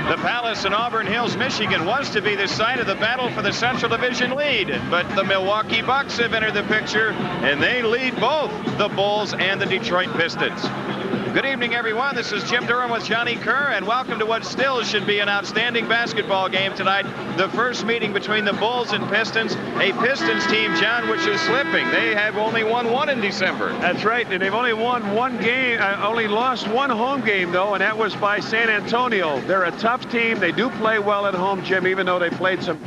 The Palace in Auburn Hills, Michigan was to be the site of the battle for the Central Division lead, but the Milwaukee Bucks have entered the picture, and they lead both the Bulls and the Detroit Pistons. Good evening, everyone. This is Jim Durham with Johnny Kerr, and welcome to what still should be an outstanding basketball game tonight. The first meeting between the Bulls and Pistons. A Pistons team, John, which is slipping. They have only won one in December. That's right, and they've only won one game, only lost one home game, though, and that was by San Antonio. They're a tough team. They do play well at home, Jim, even though they played some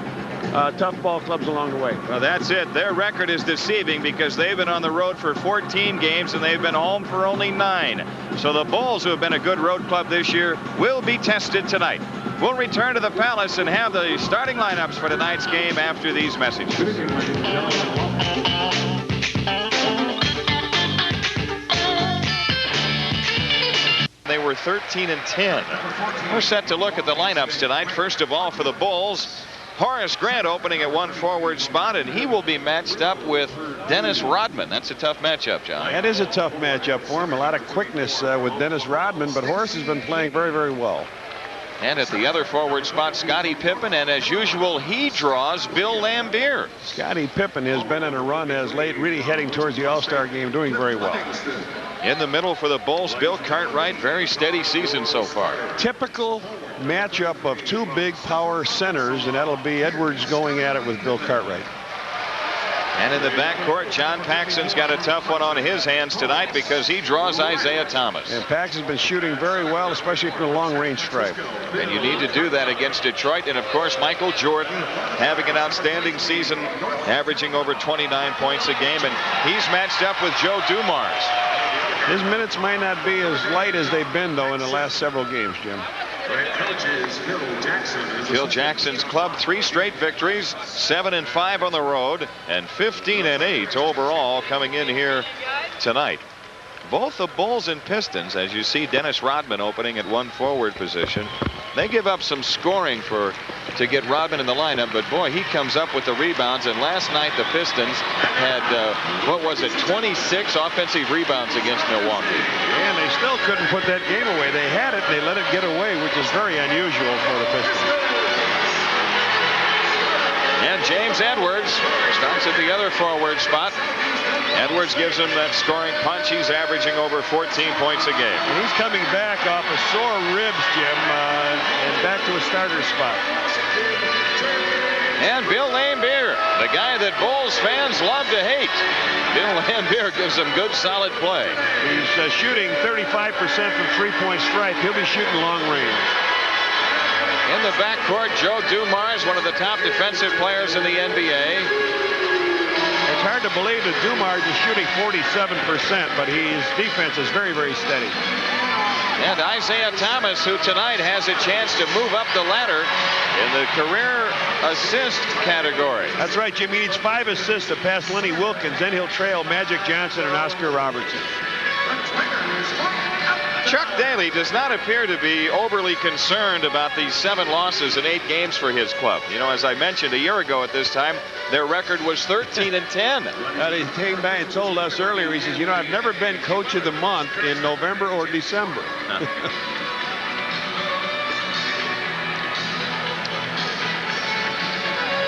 tough ball clubs along the way. Well, that's it. Their record is deceiving because they've been on the road for 14 games and they've been home for only 9. So the Bulls, who have been a good road club this year, will be tested tonight. We'll return to the Palace and have the starting lineups for tonight's game after these messages. They were 13-10. We're set to look at the lineups tonight. First of all, for the Bulls, Horace Grant opening at one forward spot, and he will be matched up with Dennis Rodman. That's a tough matchup, John. That is a tough matchup for him. A lot of quickness with Dennis Rodman, but Horace has been playing very, very well. And at the other forward spot, Scottie Pippen, and as usual, he draws Bill Laimbeer. Scottie Pippen has been on a run as late, really heading towards the All-Star game, doing very well. In the middle for the Bulls, Bill Cartwright, very steady season so far. Typical matchup of two big power centers, and that'll be Edwards going at it with Bill Cartwright. And in the backcourt, John Paxson's got a tough one on his hands tonight because he draws Isaiah Thomas. And Paxson's been shooting very well, especially from the long-range stripe. And you need to do that against Detroit. And, of course, Michael Jordan having an outstanding season, averaging over 29 points a game. And he's matched up with Joe Dumars. His minutes might not be as light as they've been, though, in the last several games, Jim. Phil Jackson's club, 3 straight victories, 7-5 on the road, and 15-8 overall coming in here tonight. Both the Bulls and Pistons, as you see Dennis Rodman opening at one forward position, they give up some scoring to get Rodman in the lineup, but boy, he comes up with the rebounds. And last night the Pistons had, 26 offensive rebounds against Milwaukee. And they still couldn't put that game away. They had it, they let it get away, which is very unusual for the Pistons. And James Edwards starts at the other forward spot. Edwards gives him that scoring punch. He's averaging over 14 points a game. And he's coming back off of sore ribs, Jim, and back to a starter spot. And Bill Laimbeer, the guy that Bulls fans love to hate. Bill Laimbeer gives them good, solid play. He's shooting 35% from three-point stripe. He'll be shooting long range. In the backcourt, Joe Dumars, one of the top defensive players in the NBA. It's hard to believe that Dumars is shooting 47%, but his defense is very, very steady. And Isaiah Thomas, who tonight has a chance to move up the ladder in the career assist category. That's right, Jim. He needs 5 assists to pass Lenny Wilkins. Then he'll trail Magic Johnson and Oscar Robertson. Chuck Daly does not appear to be overly concerned about these 7 losses in 8 games for his club. You know, as I mentioned a year ago at this time, their record was 13-10. He came back and told us earlier, he says, you know, I've never been coach of the month in November or December.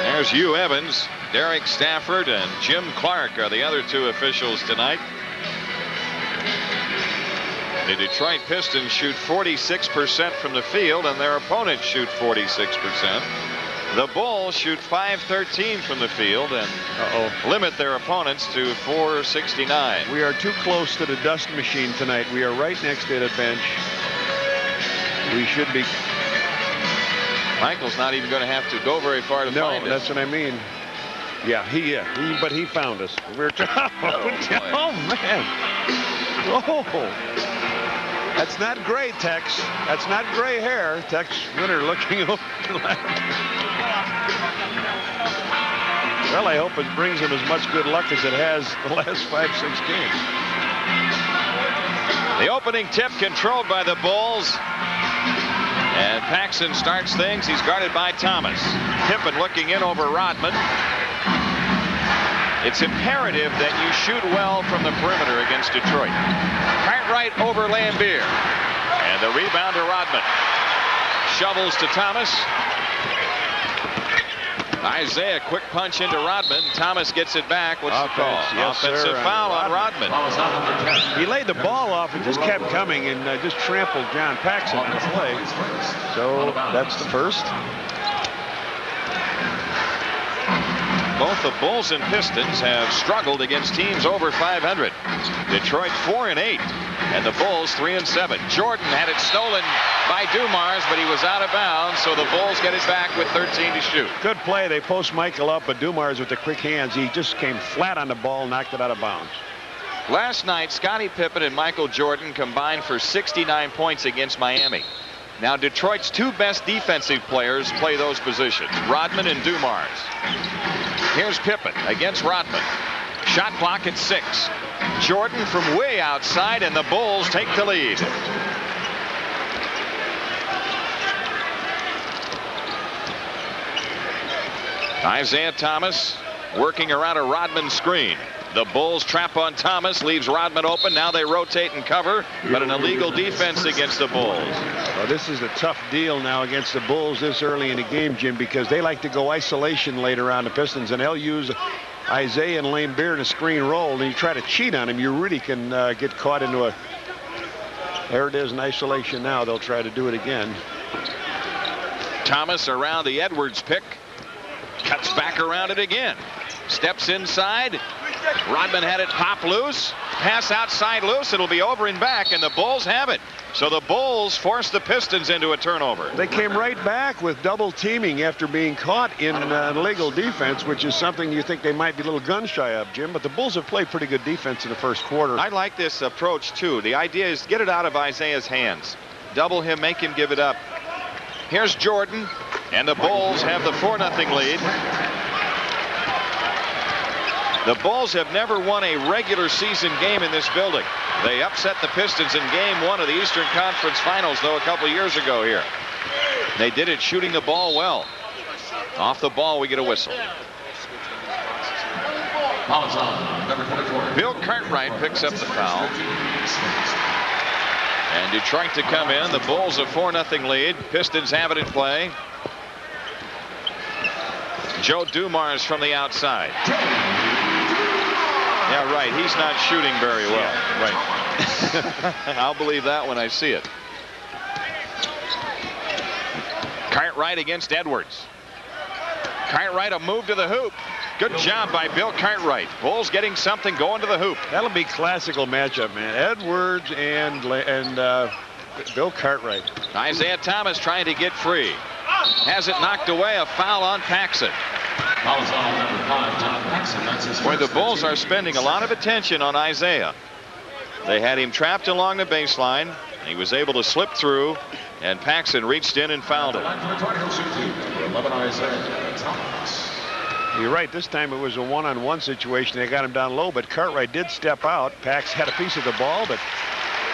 There's Hugh Evans, Derek Stafford, and Jim Clark are the other 2 officials tonight. The Detroit Pistons shoot 46% from the field, and their opponents shoot 46%. The Bulls shoot .513 from the field and limit their opponents to .469. We are too close to the dust machine tonight. We are right next to the bench. We should be. Michael's not even going to have to go very far to find us. No, that's what I mean. Yeah, but he found us. We're oh man. Oh. That's not gray, Tex. That's not gray hair. Tex Winter looking over the left. Well, I hope it brings him as much good luck as it has the last 5-6 games. The opening tip controlled by the Bulls. And Paxson starts things. He's guarded by Thomas. Pippen looking in over Rodman. It's imperative that you shoot well from the perimeter against Detroit. Cartwright over Laimbeer. And the rebound to Rodman. shovels to Thomas. Isaiah, quick punch into Rodman. Thomas gets it back. What's the call? Yes, Offensive foul on Rodman. He laid the ball off and just kept coming and just trampled John Paxson in the play. So that's the first. Both the Bulls and Pistons have struggled against teams over 500. Detroit 4-8, and the Bulls 3-7. Jordan had it stolen by Dumars, but he was out of bounds, so the Bulls get it back with 13 to shoot. Good play. They post Michael up, but Dumars with the quick hands, he just came flat on the ball, knocked it out of bounds. Last night, Scottie Pippen and Michael Jordan combined for 69 points against Miami. Now Detroit's two best defensive players play those positions, Rodman and Dumars. Here's Pippen against Rodman. Shot clock at 6. Jordan from way outside, and the Bulls take the lead. Isaiah Thomas working around a Rodman screen. The Bulls trap on Thomas, leaves Rodman open. Now they rotate and cover, but an illegal defense against the Bulls. Well, this is a tough deal now against the Bulls this early in the game, Jim, because they like to go isolation later on the Pistons, and they'll use Isaiah and Laimbeer in a screen roll, and you try to cheat on him, you really can get caught into a... There it is in isolation now. They'll try to do it again. Thomas around the Edwards pick. Cuts back around it again. Steps inside. Rodman had it pop loose. Pass outside loose. It'll be over and back, and the Bulls have it. So the Bulls force the Pistons into a turnover. They came right back with double teaming after being caught in illegal defense, which is something you think they might be a little gun shy of, Jim. But the Bulls have played pretty good defense in the first quarter. I like this approach, too. The idea is get it out of Isaiah's hands. Double him, make him give it up. Here's Jordan, and the Bulls have the 4-0 lead. The Bulls have never won a regular season game in this building. They upset the Pistons in game 1 of the Eastern Conference Finals, though, a couple years ago here. They did it shooting the ball well. Off the ball, we get a whistle. Bill Cartwright picks up the foul. And Detroit to come in. The Bulls a 4-0 lead. Pistons have it in play. Joe Dumars from the outside. Yeah, right. He's not shooting very well. Yeah, right. I'll believe that when I see it. Cartwright against Edwards. Cartwright a move to the hoop. Good job by Bill Cartwright. Bulls getting something going to the hoop. That'll be classical matchup, man. Edwards and Bill Cartwright. Isaiah Thomas trying to get free. Has it knocked away. A foul on Paxson. Boy, the Bulls are spending a lot of attention on Isaiah. They had him trapped along the baseline. He was able to slip through, and Paxson reached in and fouled him. You're right. This time it was a one-on-one situation. They got him down low, but Cartwright did step out. Pax had a piece of the ball, but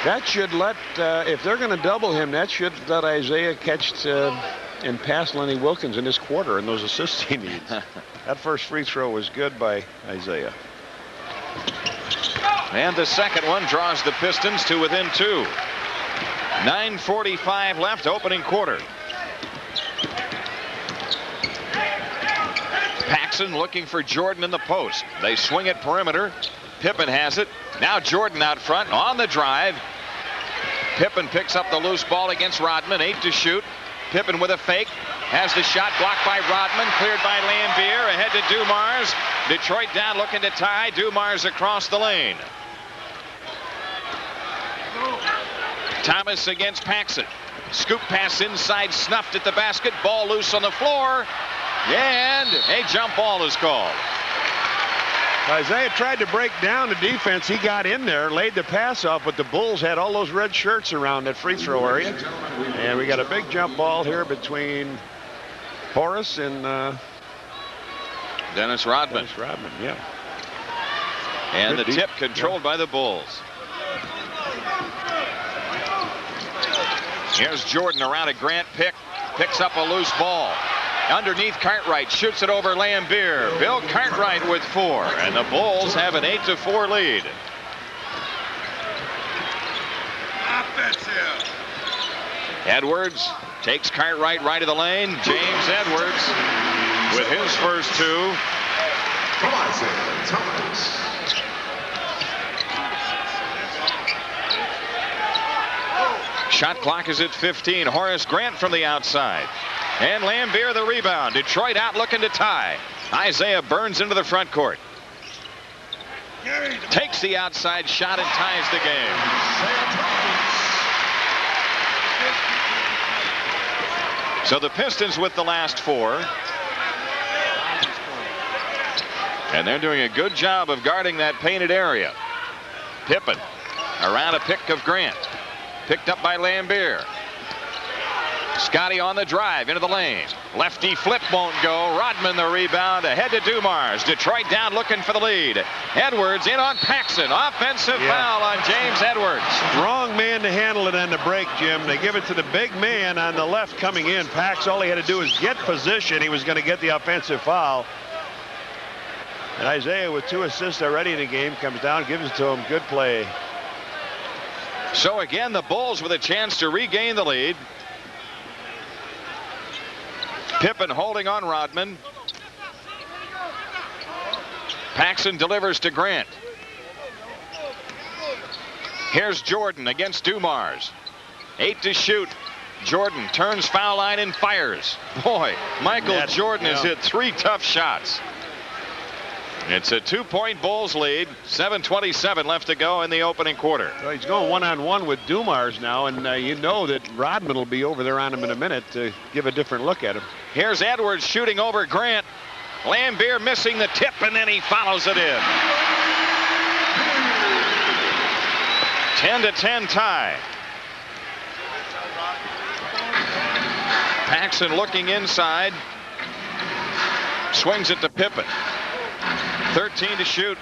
that should let, if they're going to double him, that should let Isaiah catch and pass Lenny Wilkins in this quarter and those assists he needs. That first free throw was good by Isaiah. And the second one draws the Pistons to within 2. 9:45 left, opening quarter. Paxson looking for Jordan in the post. They swing it perimeter. Pippen has it. Now Jordan out front on the drive. Pippen picks up the loose ball against Rodman. 8 to shoot. Pippen with a fake. Has the shot blocked by Rodman. Cleared by Laimbeer. Ahead to Dumars. Detroit down looking to tie. Dumars across the lane. Thomas against Paxson. Scoop pass inside, snuffed at the basket. Ball loose on the floor. And a jump ball is called. Isaiah tried to break down the defense. He got in there, laid the pass off, but the Bulls had all those red shirts around that free throw area. And we got a big jump ball here between Horace and Dennis Rodman. Dennis Rodman, yeah. And good the tip controlled by the Bulls. Here's Jordan around a Grant pick. Picks up a loose ball. Underneath Cartwright, shoots it over Laimbeer. Bill Cartwright with 4, and the Bulls have an 8-4 lead. Edwards Takes Cartwright right of the lane. James Edwards with his first two. Shot clock is at 15. Horace Grant from the outside. And Lambier the rebound. Detroit out looking to tie. Isaiah Burns into the front court. Takes the outside shot and ties the game. So the Pistons with the last four. And they're doing a good job of guarding that painted area. Pippen around a pick of Grant. Picked up by Lambier. Scotty on the drive into the lane. Lefty flip won't go. Rodman the rebound ahead to Dumars. Detroit down looking for the lead. Edwards in on Paxson. Offensive foul on James Edwards. Wrong man to handle it on the break, Jim. They give it to the big man on the left coming in. Pax, all he had to do was get position. He was going to get the offensive foul. And Isaiah with 2 assists already in the game comes down, gives it to him. Good play. So again, the Bulls with a chance to regain the lead. Pippen holding on Rodman. Paxson delivers to Grant. Here's Jordan against Dumars. 8 to shoot. Jordan turns foul line and fires. Boy, Michael Jordan has hit 3 tough shots. It's a 2-point Bulls lead. 7:27 left to go in the opening quarter. Well, he's going one-on-one with Dumars now, and you know that Rodman will be over there on him in a minute to give a different look at him. Here's Edwards shooting over Grant. Lambier missing the tip, and then he follows it in. 10-10 tie. Paxson looking inside. Swings it to Pippen. 13 to shoot.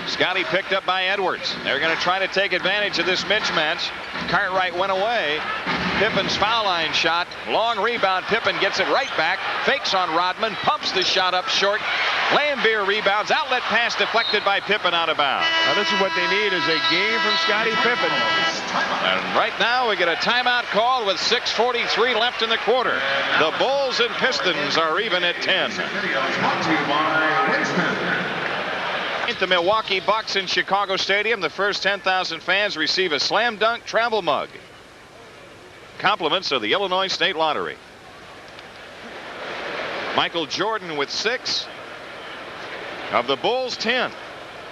Scotty picked up by Edwards. They're going to try to take advantage of this mismatch. Cartwright went away. Pippen's foul line shot. Long rebound. Pippen gets it right back. Fakes on Rodman. Pumps the shot up short. Lambier rebounds. Outlet pass deflected by Pippen out of bounds. Now this is what they need, is a game from Scotty Pippen. And right now we get a timeout call with 6:43 left in the quarter. The Bulls and Pistons are even at 10. The Milwaukee Bucks in Chicago Stadium. The first 10,000 fans receive a slam dunk travel mug. Compliments of the Illinois State Lottery. Michael Jordan with 6. Of the Bulls, 10.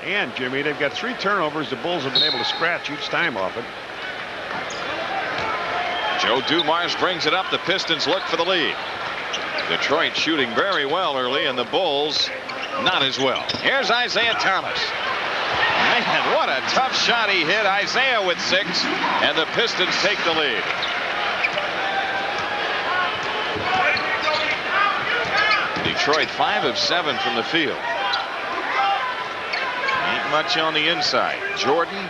And Jimmy, they've got 3 turnovers. The Bulls have been able to scratch each time off it. Joe Dumars brings it up. The Pistons look for the lead. Detroit shooting very well early, and the Bulls not as well. Here's Isaiah Thomas. Man, what a tough shot he hit. Isaiah with 6, and the Pistons take the lead. Detroit 5 of 7 from the field. Ain't much on the inside. Jordan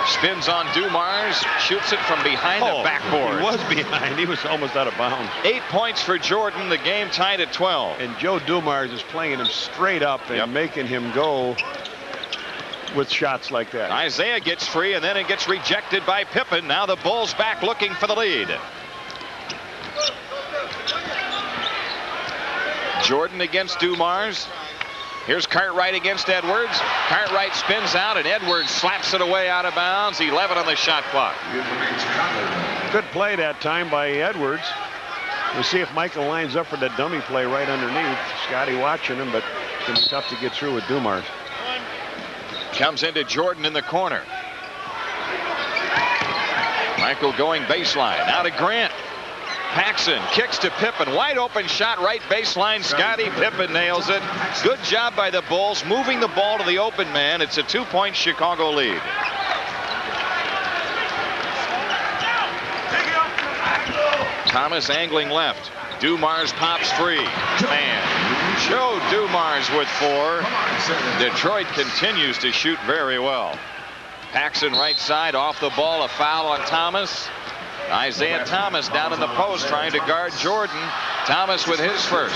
spins on Dumars, shoots it from behind the backboard. He was behind. He was almost out of bounds. 8 points for Jordan. The game tied at 12. And Joe Dumars is playing him straight up and making him go with shots like that. Isaiah gets free, and then it gets rejected by Pippen. Now the Bulls back looking for the lead. Jordan against Dumars. Here's Cartwright against Edwards. Cartwright spins out, and Edwards slaps it away out of bounds. 11 on the shot clock. Good play that time by Edwards. We'll see if Michael lines up for that dummy play right underneath. Scotty watching him, but it's going to be tough to get through with Dumars. Comes into Jordan in the corner. Michael going baseline. Now to Grant. Paxson kicks to Pippen. Wide open shot right baseline. Scottie Pippen nails it. Good job by the Bulls moving the ball to the open man. It's a 2-point Chicago lead. Thomas angling left. Dumars pops free. Man, Joe Dumars with 4. Detroit continues to shoot very well. Paxson right side off the ball. A foul on Thomas. Isaiah Thomas down in the post trying to guard Jordan. Thomas with his first.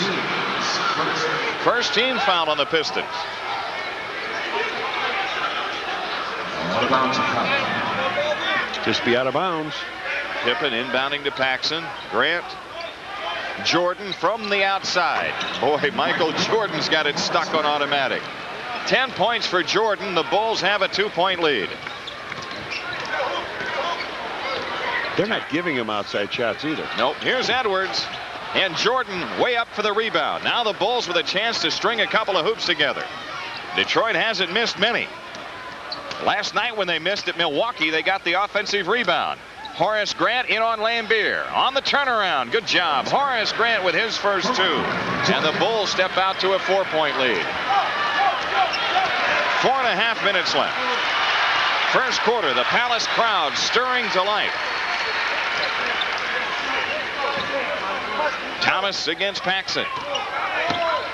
First team foul on the Pistons. Just be out of bounds. Pippen inbounding to Paxson. Grant. Jordan from the outside. Boy, Michael Jordan's got it stuck on automatic. 10 points for Jordan. The Bulls have a 2-point lead. They're not giving him outside shots either. Nope. Here's Edwards. And Jordan way up for the rebound. Now the Bulls with a chance to string a couple of hoops together. Detroit hasn't missed many. Last night when they missed at Milwaukee, they got the offensive rebound. Horace Grant in on Lambier. On the turnaround. Good job. Horace Grant with his first 2. And the Bulls step out to a 4-point lead. 4.5 minutes left. First quarter, the Palace crowd stirring to life. Thomas against Paxson.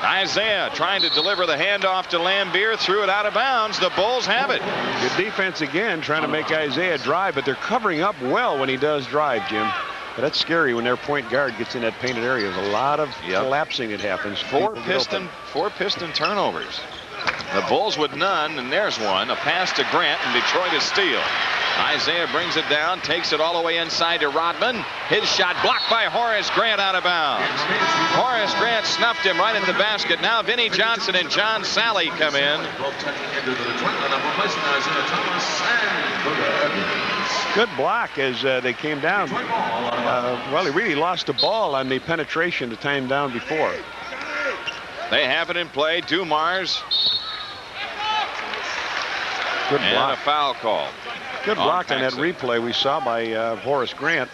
Isaiah trying to deliver the handoff to Lambier, threw it out of bounds. The Bulls have it. Good defense again, trying to make Isaiah drive, but they're covering up well when he does drive, Jim. But that's scary when their point guard gets in that painted area. There's a lot of collapsing that happens. Four Piston turnovers. The Bulls with none, and there's one. A pass to Grant, and Detroit is steal. Isaiah brings it down, takes it all the way inside to Rodman. His shot blocked by Horace Grant out of bounds. Horace Grant snuffed him right in the basket. Now Vinnie Johnson and John Sally come in. Good block as they came down. Well, he really lost the ball on the penetration the time down before. They have it in play. Dumars. Good block. And a foul call. Good block on that replay we saw by Horace Grant.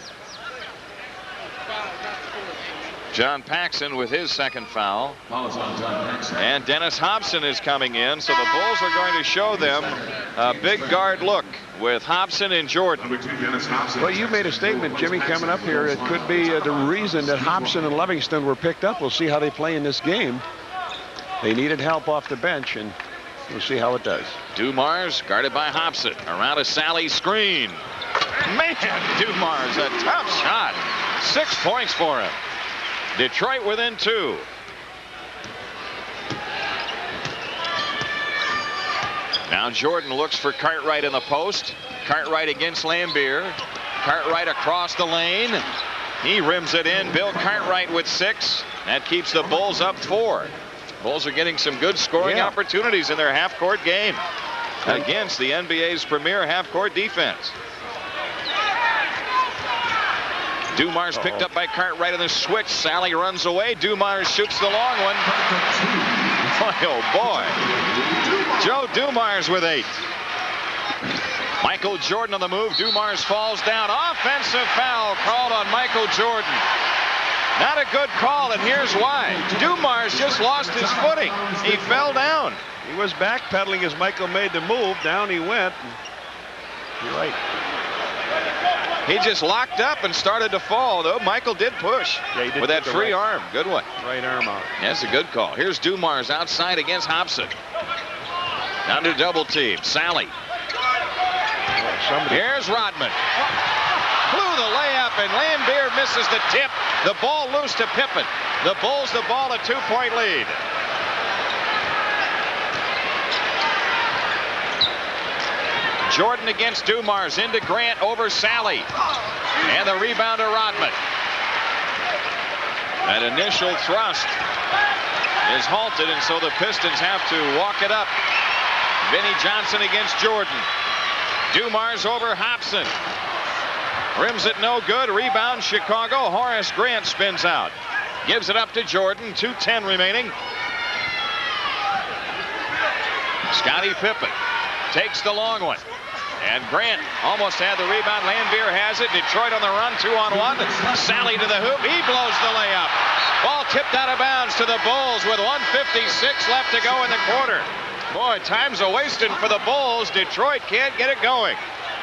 John Paxson with his second foul. And Dennis Hobson is coming in, so the Bulls are going to show them a big guard look with Hobson and Jordan. Well, you made a statement, Jimmy, coming up here. It could be the reason that Hobson and Livingston were picked up. We'll see how they play in this game. They needed help off the bench, and we'll see how it does. Dumars guarded by Hobson. Around a Sally screen. Man, Dumars, a tough shot. 6 points for him. Detroit within 2. Now Jordan looks for Cartwright in the post. Cartwright against Lambier. Cartwright across the lane. He rims it in. Bill Cartwright with 6. That keeps the Bulls up 4. Bulls are getting some good scoring opportunities in their half-court game against the NBA's premier half-court defense. Dumars picked up by Cartwright on the switch. Sally runs away. Dumars shoots the long one. Oh boy. Joe Dumars with 8. Michael Jordan on the move. Dumars falls down. Offensive foul called on Michael Jordan. Not a good call, and here's why. Dumars just lost his footing. He fell down. He was backpedaling as Michael made the move. Down he went. You're right. He just locked up and started to fall, though. Michael did push with that free arm. Good one. Right arm out. That's a good call. Here's Dumars outside against Hobson. Down to double team. Sally. Here's Rodman. Blew the layup, and Lambier misses the tip. The ball loose to Pippen. The Bulls the ball, a 2-point lead. Jordan against Dumars, into Grant over Sally. And the rebound to Rodman. That initial thrust is halted, and so the Pistons have to walk it up. Vinnie Johnson against Jordan. Dumars over Hobson. Rims it no good. Rebound Chicago. Horace Grant spins out. Gives it up to Jordan. 2:10 remaining. Scottie Pippen takes the long one. And Grant almost had the rebound. Lambier has it. Detroit on the run. 2-on-1. Sally to the hoop. He blows the layup. Ball tipped out of bounds to the Bulls with 1:56 left to go in the quarter. Boy, time's a-wasting for the Bulls. Detroit can't get it going.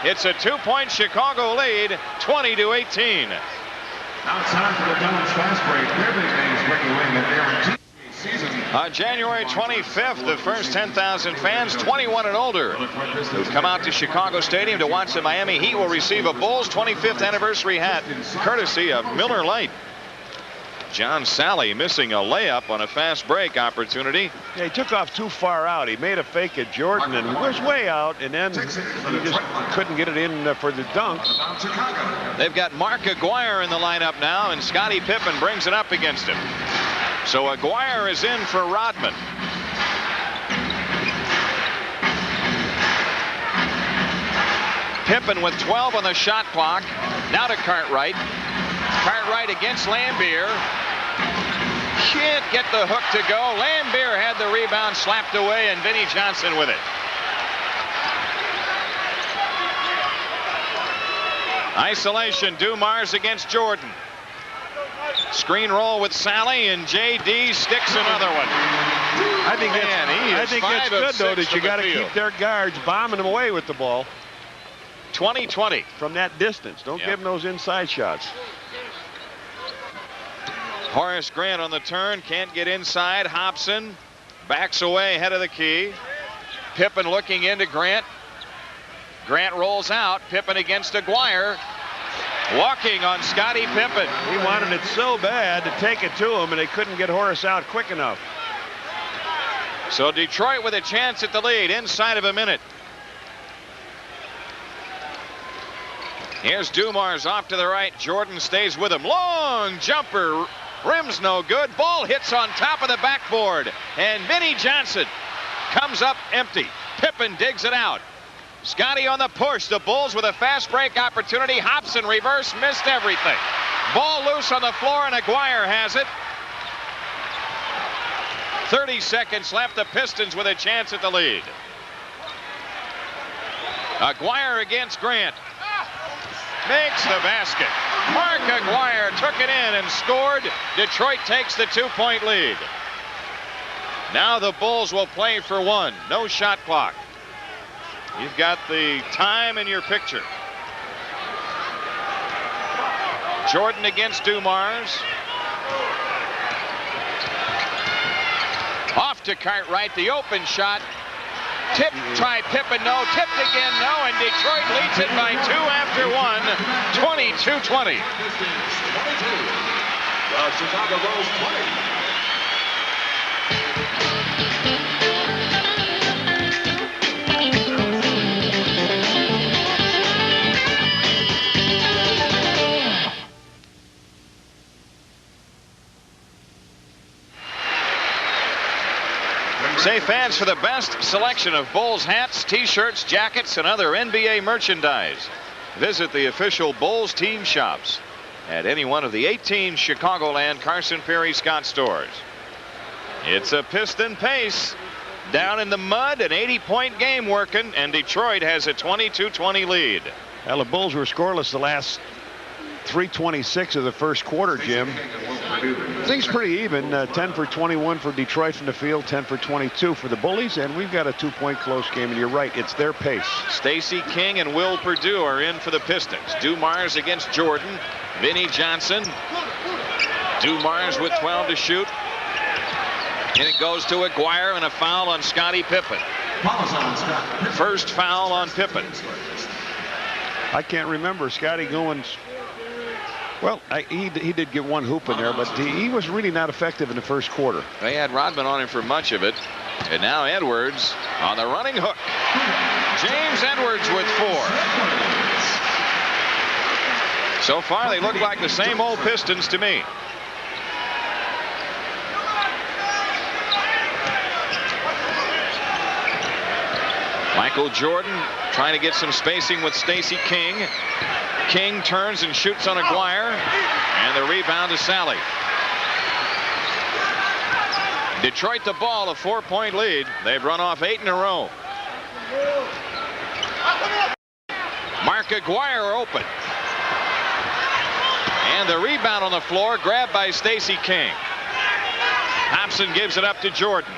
It's a 2-point Chicago lead, 20-18. Now it's time for the Dillon's Fast Break. Their big names bring you in that season. On January 25th, the first 10,000 fans 21 and older who come out to Chicago Stadium to watch the Miami Heat will receive a Bulls 25th anniversary hat, courtesy of Miller Lite. John Sally missing a layup on a fast break opportunity. Yeah, he took off too far out. He made a fake at Jordan and was way out, and then he just couldn't get it in for the dunk. They've got Mark Aguirre in the lineup now, and Scottie Pippen brings it up against him. So Aguirre is in for Rodman. Pippen with 12 on the shot clock. Now to Cartwright. Cartwright against Lambier. Can't get the hook to go. Lambier had the rebound slapped away, and Vinnie Johnson with it. Isolation, Dumars against Jordan. Screen roll with Sally, and J.D. sticks another one. I think it's good, though, that you got to keep their guards bombing them away with the ball. 20-20. From that distance. Don't give them those inside shots. Horace Grant on the turn, can't get inside. Hobson backs away head of the key. Pippen looking into Grant. Grant rolls out. Pippen against Aguirre. Walking on Scottie Pippen. He wanted it so bad to take it to him, and they couldn't get Horace out quick enough. So Detroit with a chance at the lead inside of a minute. Here's Dumars off to the right. Jordan stays with him. Long jumper. Rim's no good. Ball hits on top of the backboard. And Vinnie Johnson comes up empty. Pippen digs it out. Scotty on the push. The Bulls with a fast break opportunity. Hobson reverse, missed everything. Ball loose on the floor, and Aguirre has it. 30 seconds left. The Pistons with a chance at the lead. Aguirre against Grant. Makes the basket. Mark Aguirre took it in and scored. Detroit takes the 2-point lead. Now the Bulls will play for one. No shot clock. You've got the time in your picture. Jordan against Dumars. Off to Cartwright. The open shot. Tip, try Pippen, no. Tipped again, no. And Detroit leads it by 2 after 1. 22-20. The Chicago Bulls 20. Say fans, for the best selection of Bulls hats, t-shirts, jackets, and other NBA merchandise, visit the official Bulls team shops at any one of the 18 Chicagoland Carson Perry Scott stores. It's a Piston pace. Down in the mud, an 80-point game working, and Detroit has a 22-20 lead. Well, the Bulls were scoreless the last 3:26 of the first quarter, Jim. Things pretty even. 10 for 21 for Detroit from the field, 10 for 22 for the Bullies, and we've got a 2-point close game, and you're right, it's their pace. Stacey King and Will Perdue are in for the Pistons. Dumars against Jordan. Vinnie Johnson. Dumars with 12 to shoot. And it goes to Aguirre, and a foul on Scottie Pippen. First foul on Pippen. I can't remember Scotty going. Well, he did get one hoop in there, but he was really not effective in the first quarter. They had Rodman on him for much of it. And now Edwards on the running hook. James Edwards with 4. So far, they look like the same old Pistons to me. Michael Jordan trying to get some spacing with Stacey King. King turns and shoots on Aguirre, and the rebound to Sally. Detroit the ball, a 4-point lead. They've run off 8 in a row. Mark Aguirre open. And the rebound on the floor, grabbed by Stacey King. Hobson gives it up to Jordan.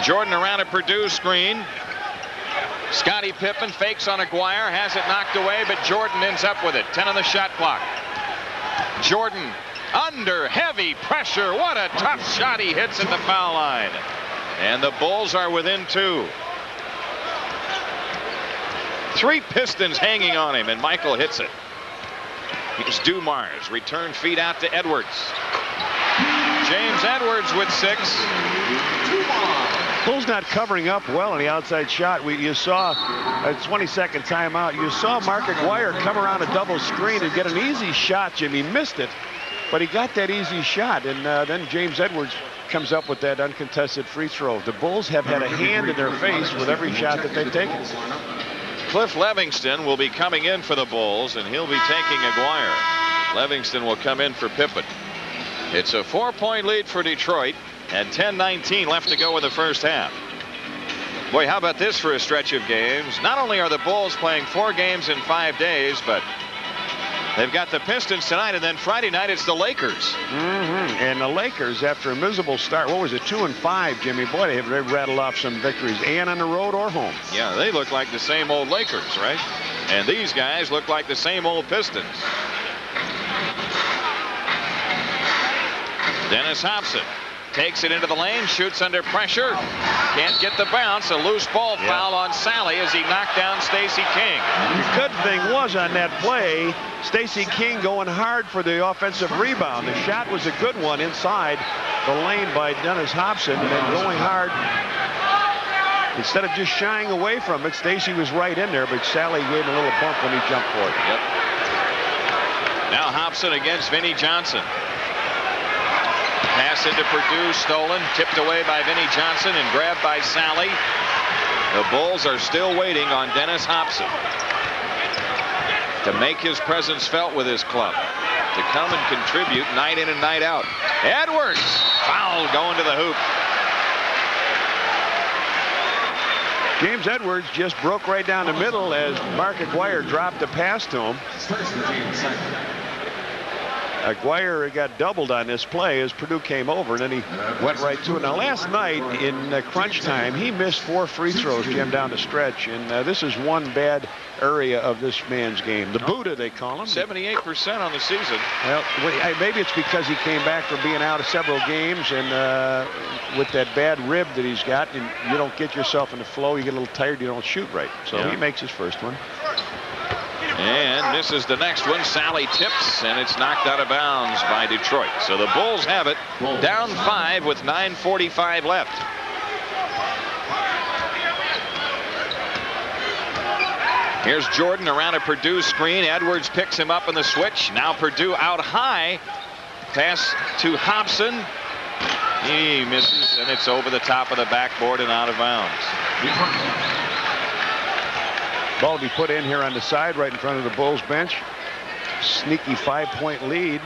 Jordan around a Perdue screen. Scottie Pippen fakes on Aguirre, has it knocked away, but Jordan ends up with it. 10 on the shot clock. Jordan under heavy pressure. What a tough shot he hits at the foul line. And the Bulls are within 2. 3 Pistons hanging on him, and Michael hits it. Here's Dumars. Return feed out to Edwards. James Edwards with 6. Bulls not covering up well on the outside shot. You saw a 20-second timeout. You saw Mark Aguirre come around a double screen and get an easy shot. Jimmy missed it, but he got that easy shot. And then James Edwards comes up with that uncontested free throw. The Bulls have had a hand in their face with every shot that they've taken. Cliff Levingston will be coming in for the Bulls, and he'll be taking Aguirre. Livingston will come in for Pippen. It's a 4-point lead for Detroit, and 10:19 left to go in the first half. Boy, how about this for a stretch of games? Not only are the Bulls playing 4 games in 5 days, but they've got the Pistons tonight, and then Friday night it's the Lakers. And the Lakers, after a miserable start, what was it, 2-5, Jimmy? Boy, they've rattled off some victories, and on the road or home. Yeah, they look like the same old Lakers, right? And these guys look like the same old Pistons. Dennis Hobson takes it into the lane, shoots under pressure, can't get the bounce. A loose ball foul on Sally as he knocked down Stacey King. The good thing was on that play, Stacey King going hard for the offensive rebound. The shot was a good one inside the lane by Dennis Hobson, and then going hard. Instead of just shying away from it, Stacey was right in there, but Sally gave him a little bump when he jumped for it. Yep. Now Hobson against Vinnie Johnson. Pass into Purdue, stolen, tipped away by Vinnie Johnson and grabbed by Sally. The Bulls are still waiting on Dennis Hobson to make his presence felt with his club, to come and contribute night in and night out. Edwards, foul going to the hoop. James Edwards just broke right down the middle as Mark Aguirre dropped the pass to him. Aguirre got doubled on this play as Purdue came over, and then he went right to it. Now, last night in crunch time, he missed 4 free throws, Jim, down the stretch, and this is one bad area of this man's game. The Buddha, they call him. 78% on the season. Well, maybe it's because he came back from being out of several games, and with that bad rib that he's got, and you don't get yourself in the flow, you get a little tired, you don't shoot right. So he makes his first one. And misses the next one. Sally tips, and it's knocked out of bounds by Detroit. So the Bulls have it down 5 with 9:45 left. Here's Jordan around a Purdue screen. Edwards picks him up in the switch. Now Purdue out high. Pass to Hobson. He misses, and it's over the top of the backboard and out of bounds. Ball will be put in here on the side right in front of the Bulls bench. Sneaky 5-point lead.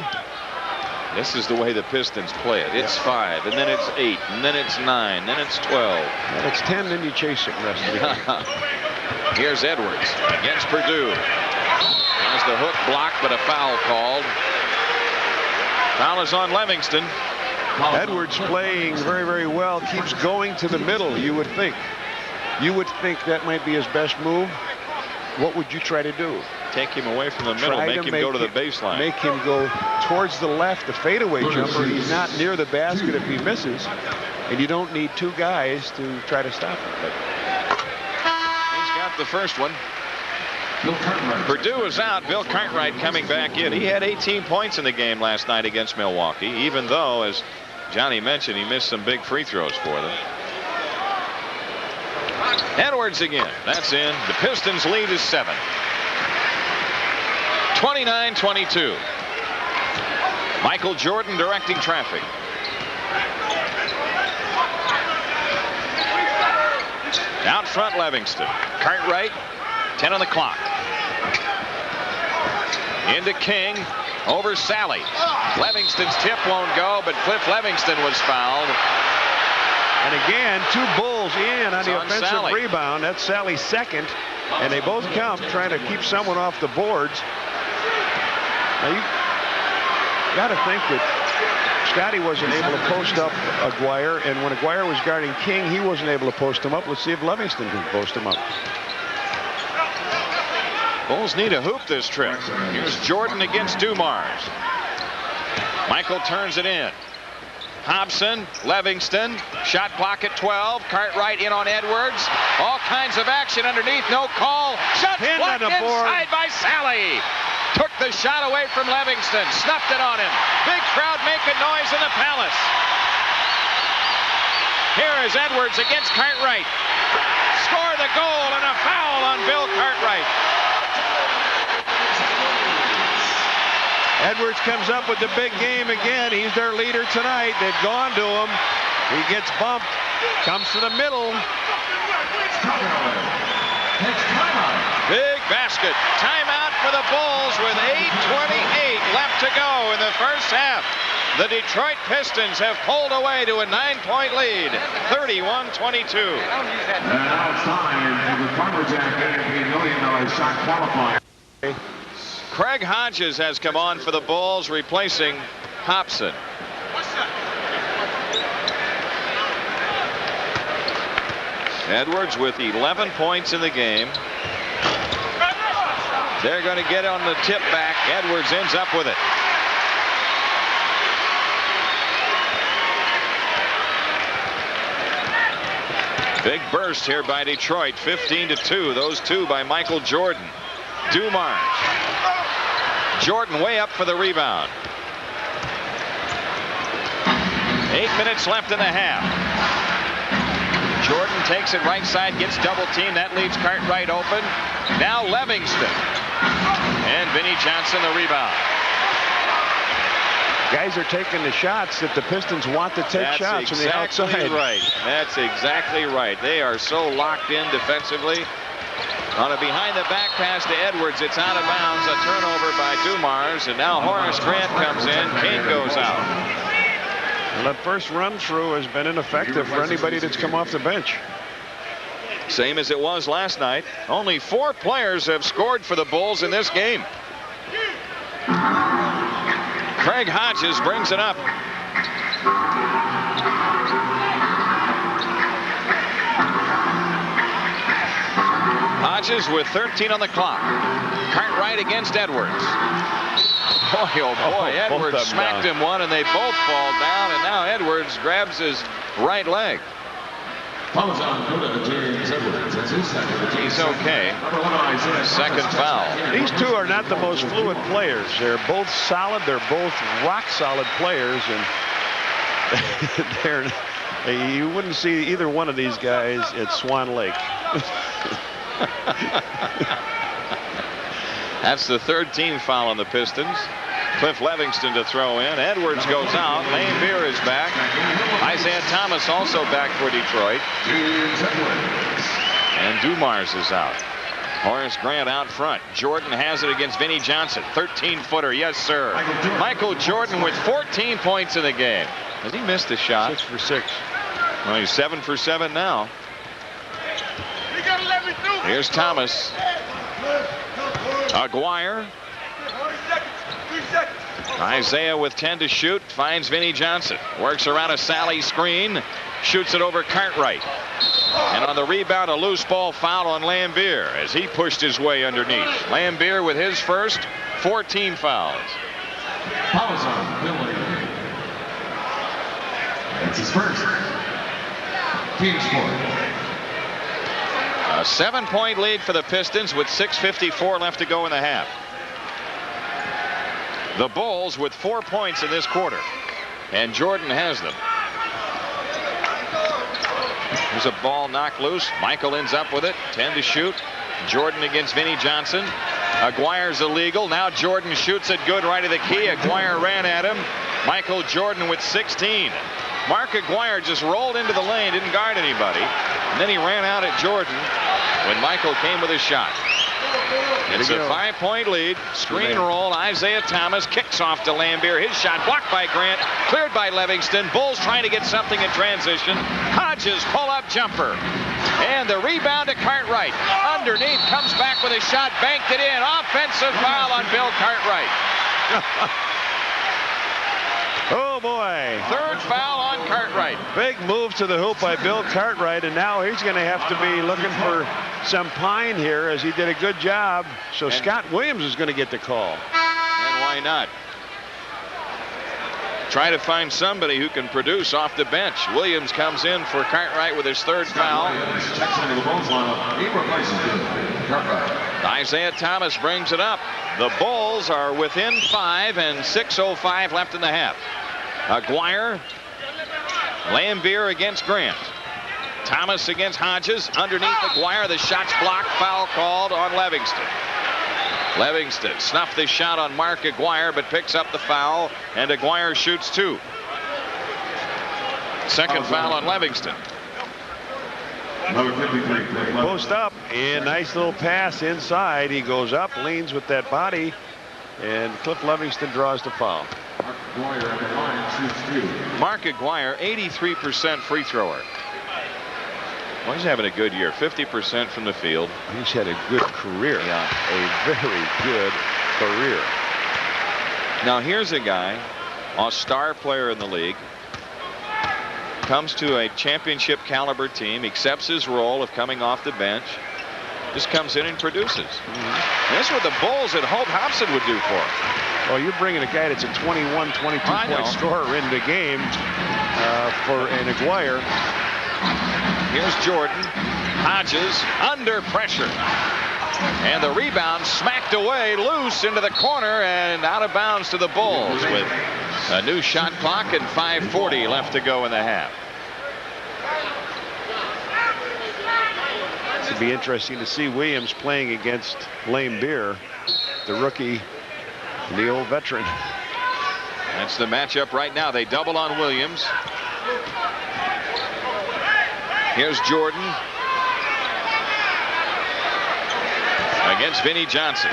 This is the way the Pistons play it. It's 5, and then it's 8, and then it's 9, then it's 12. And it's 10, then you chase it the rest of the game. Here's Edwards against Purdue. Has the hook blocked, but a foul called. Foul is on Livingston. Edwards playing very, very well. Keeps going to the middle, you would think. You would think that might be his best move. What would you try to do? Take him away from the middle, make him go to the baseline. Make him go towards the left, the fadeaway jumper. He's not near the basket if he misses, and you don't need 2 guys to try to stop him. But he's got the first one. Purdue is out. Bill Cartwright coming back in. He had 18 points in the game last night against Milwaukee, even though, as Johnny mentioned, he missed some big free throws for them. Edwards again. That's in. The Pistons lead is 7. 29-22. Michael Jordan directing traffic. Out front, Livingston. Cartwright, 10 on the clock. Into King. Over Sally. Livingston's tip won't go, but Cliff Livingston was fouled. And again, 2 Bulls in on the offensive rebound. That's Sally's second. And they both come trying to keep someone off the boards. Now you got to think that Scotty wasn't able to post up Aguirre. And when Aguirre was guarding King, he wasn't able to post him up. Let's see if Livingston can post him up. Bulls need a hoop this trip. Here's Jordan against Dumars. Michael turns it in. Hobson, Livingston, shot clock at 12. Cartwright in on Edwards. All kinds of action underneath, no call. Shot blocked inside by Sally. Took the shot away from Livingston. Snuffed it on him. Big crowd making noise in the Palace. Here is Edwards against Cartwright. Score the goal and a foul on Bill Cartwright. Edwards comes up with the big game again. He's their leader tonight. They've gone to him. He gets bumped. Comes to the middle. Big basket. Timeout for the Bulls with 8:28 left to go in the first half. The Detroit Pistons have pulled away to a 9-point lead, 31-22. And now it's time for the Farmer Jack $1 million shot qualifier. Craig Hodges has come on for the Bulls, replacing Hobson. Edwards with 11 points in the game. They're going to get on the tip back. Edwards ends up with it. Big burst here by Detroit, 15-2. Those two by Michael Jordan. Dumars. Jordan way up for the rebound. 8 minutes left in the half. Jordan takes it right side, gets double teamed. That leaves Cartwright open. Now Livingston. And Vinnie Johnson the rebound. Guys are taking the shots that the Pistons want to take. Shots from the outside. Right. That's exactly right. They are so locked in defensively. On a behind-the-back pass to Edwards, it's out of bounds. A turnover by Dumars, and now Horace Grant comes in. Kane goes out. Well, that first run-through has been ineffective for anybody that's come off the bench. Same as it was last night. Only 4 players have scored for the Bulls in this game. Craig Hodges brings it up. Hodges with 13 on the clock. Cartwright against Edwards. Boy, oh boy, Edwards smacked him one, and they both fall down, and now Edwards grabs his right leg. He's okay. Second foul. These two are not the most fluid players. They're both solid. They're both rock solid players, and you wouldn't see either one of these guys at Swan Lake. That's the third team foul on the Pistons. Cliff Livingston to throw in. Edwards goes out. Lane Beer is back. Isaiah Thomas also back for Detroit. And Dumars is out. Horace Grant out front. Jordan has it against Vinnie Johnson. 13-footer. Yes, sir. Michael Jordan with 14 points in the game. Has he missed a shot? 6 for 6. Well, he's 7 for 7 now. Here's Thomas. Aguirre. Isaiah with 10 to shoot. Finds Vinnie Johnson. Works around a Sally screen. Shoots it over Cartwright. And on the rebound, a loose ball foul on Lambier as he pushed his way underneath. Lambier with his first 14 fouls. That's his first. Team score. A 7-point lead for the Pistons with 6:54 left to go in the half. The Bulls with 4 points in this quarter, and Jordan has them. There's a ball knocked loose. Michael ends up with it. 10 to shoot. Jordan against Vinnie Johnson. Aguirre's illegal. Now Jordan shoots it good right of the key. Aguirre ran at him. Michael Jordan with 16. Mark Aguirre just rolled into the lane, didn't guard anybody, and then he ran out at Jordan when Michael came with his shot. It's a 5-point lead. Screen roll. Isaiah Thomas kicks off to Lambier. His shot blocked by Grant. Cleared by Livingston. Bulls trying to get something in transition. Hodges pull-up jumper. And the rebound to Cartwright. Underneath, comes back with a shot. Banked it in. Offensive foul on Bill Cartwright. Oh, boy. Third foul on Cartwright. Big move to the hoop by Bill Cartwright, and now he's going to have to be looking for some pine here, as he did a good job. So Scott Williams is going to get the call. And why not? Try to find somebody who can produce off the bench. Williams comes in for Cartwright with his third foul. Checks into the Bulls lineup. He replaces Cartwright. Isaiah Thomas brings it up. The Bulls are within 5 and 6:05 left in the half. Aguirre, Lambier against Grant. Thomas against Hodges. Underneath Aguirre, the shot's blocked. Foul called on Livingston. Livingston snuffed the shot on Mark Aguirre, but picks up the foul, and Aguirre shoots 2. Second foul on Livingston. Post up, and nice little pass inside. He goes up, leans with that body, and Cliff Livingston draws the foul. Mark Aguirre, 83% free thrower. Well, he's having a good year. 50% from the field. He's had a good career. Yeah. A very good career. Now here's a guy, a star player in the league. Comes to a championship caliber team, accepts his role of coming off the bench, just comes in and produces. And this is what the Bulls had hoped Hobson would do for him. Well, you're bringing a guy that's a 21, 22-point scorer into the game for an Aguirre. Here's Jordan. Hodges under pressure. And the rebound smacked away loose into the corner and out of bounds to the Bulls with a new shot clock and 5:40 left to go in the half. It'd be interesting to see Williams playing against Lambier, the rookie and the old veteran. That's the matchup right now. They double on Williams. Here's Jordan against Vinnie Johnson.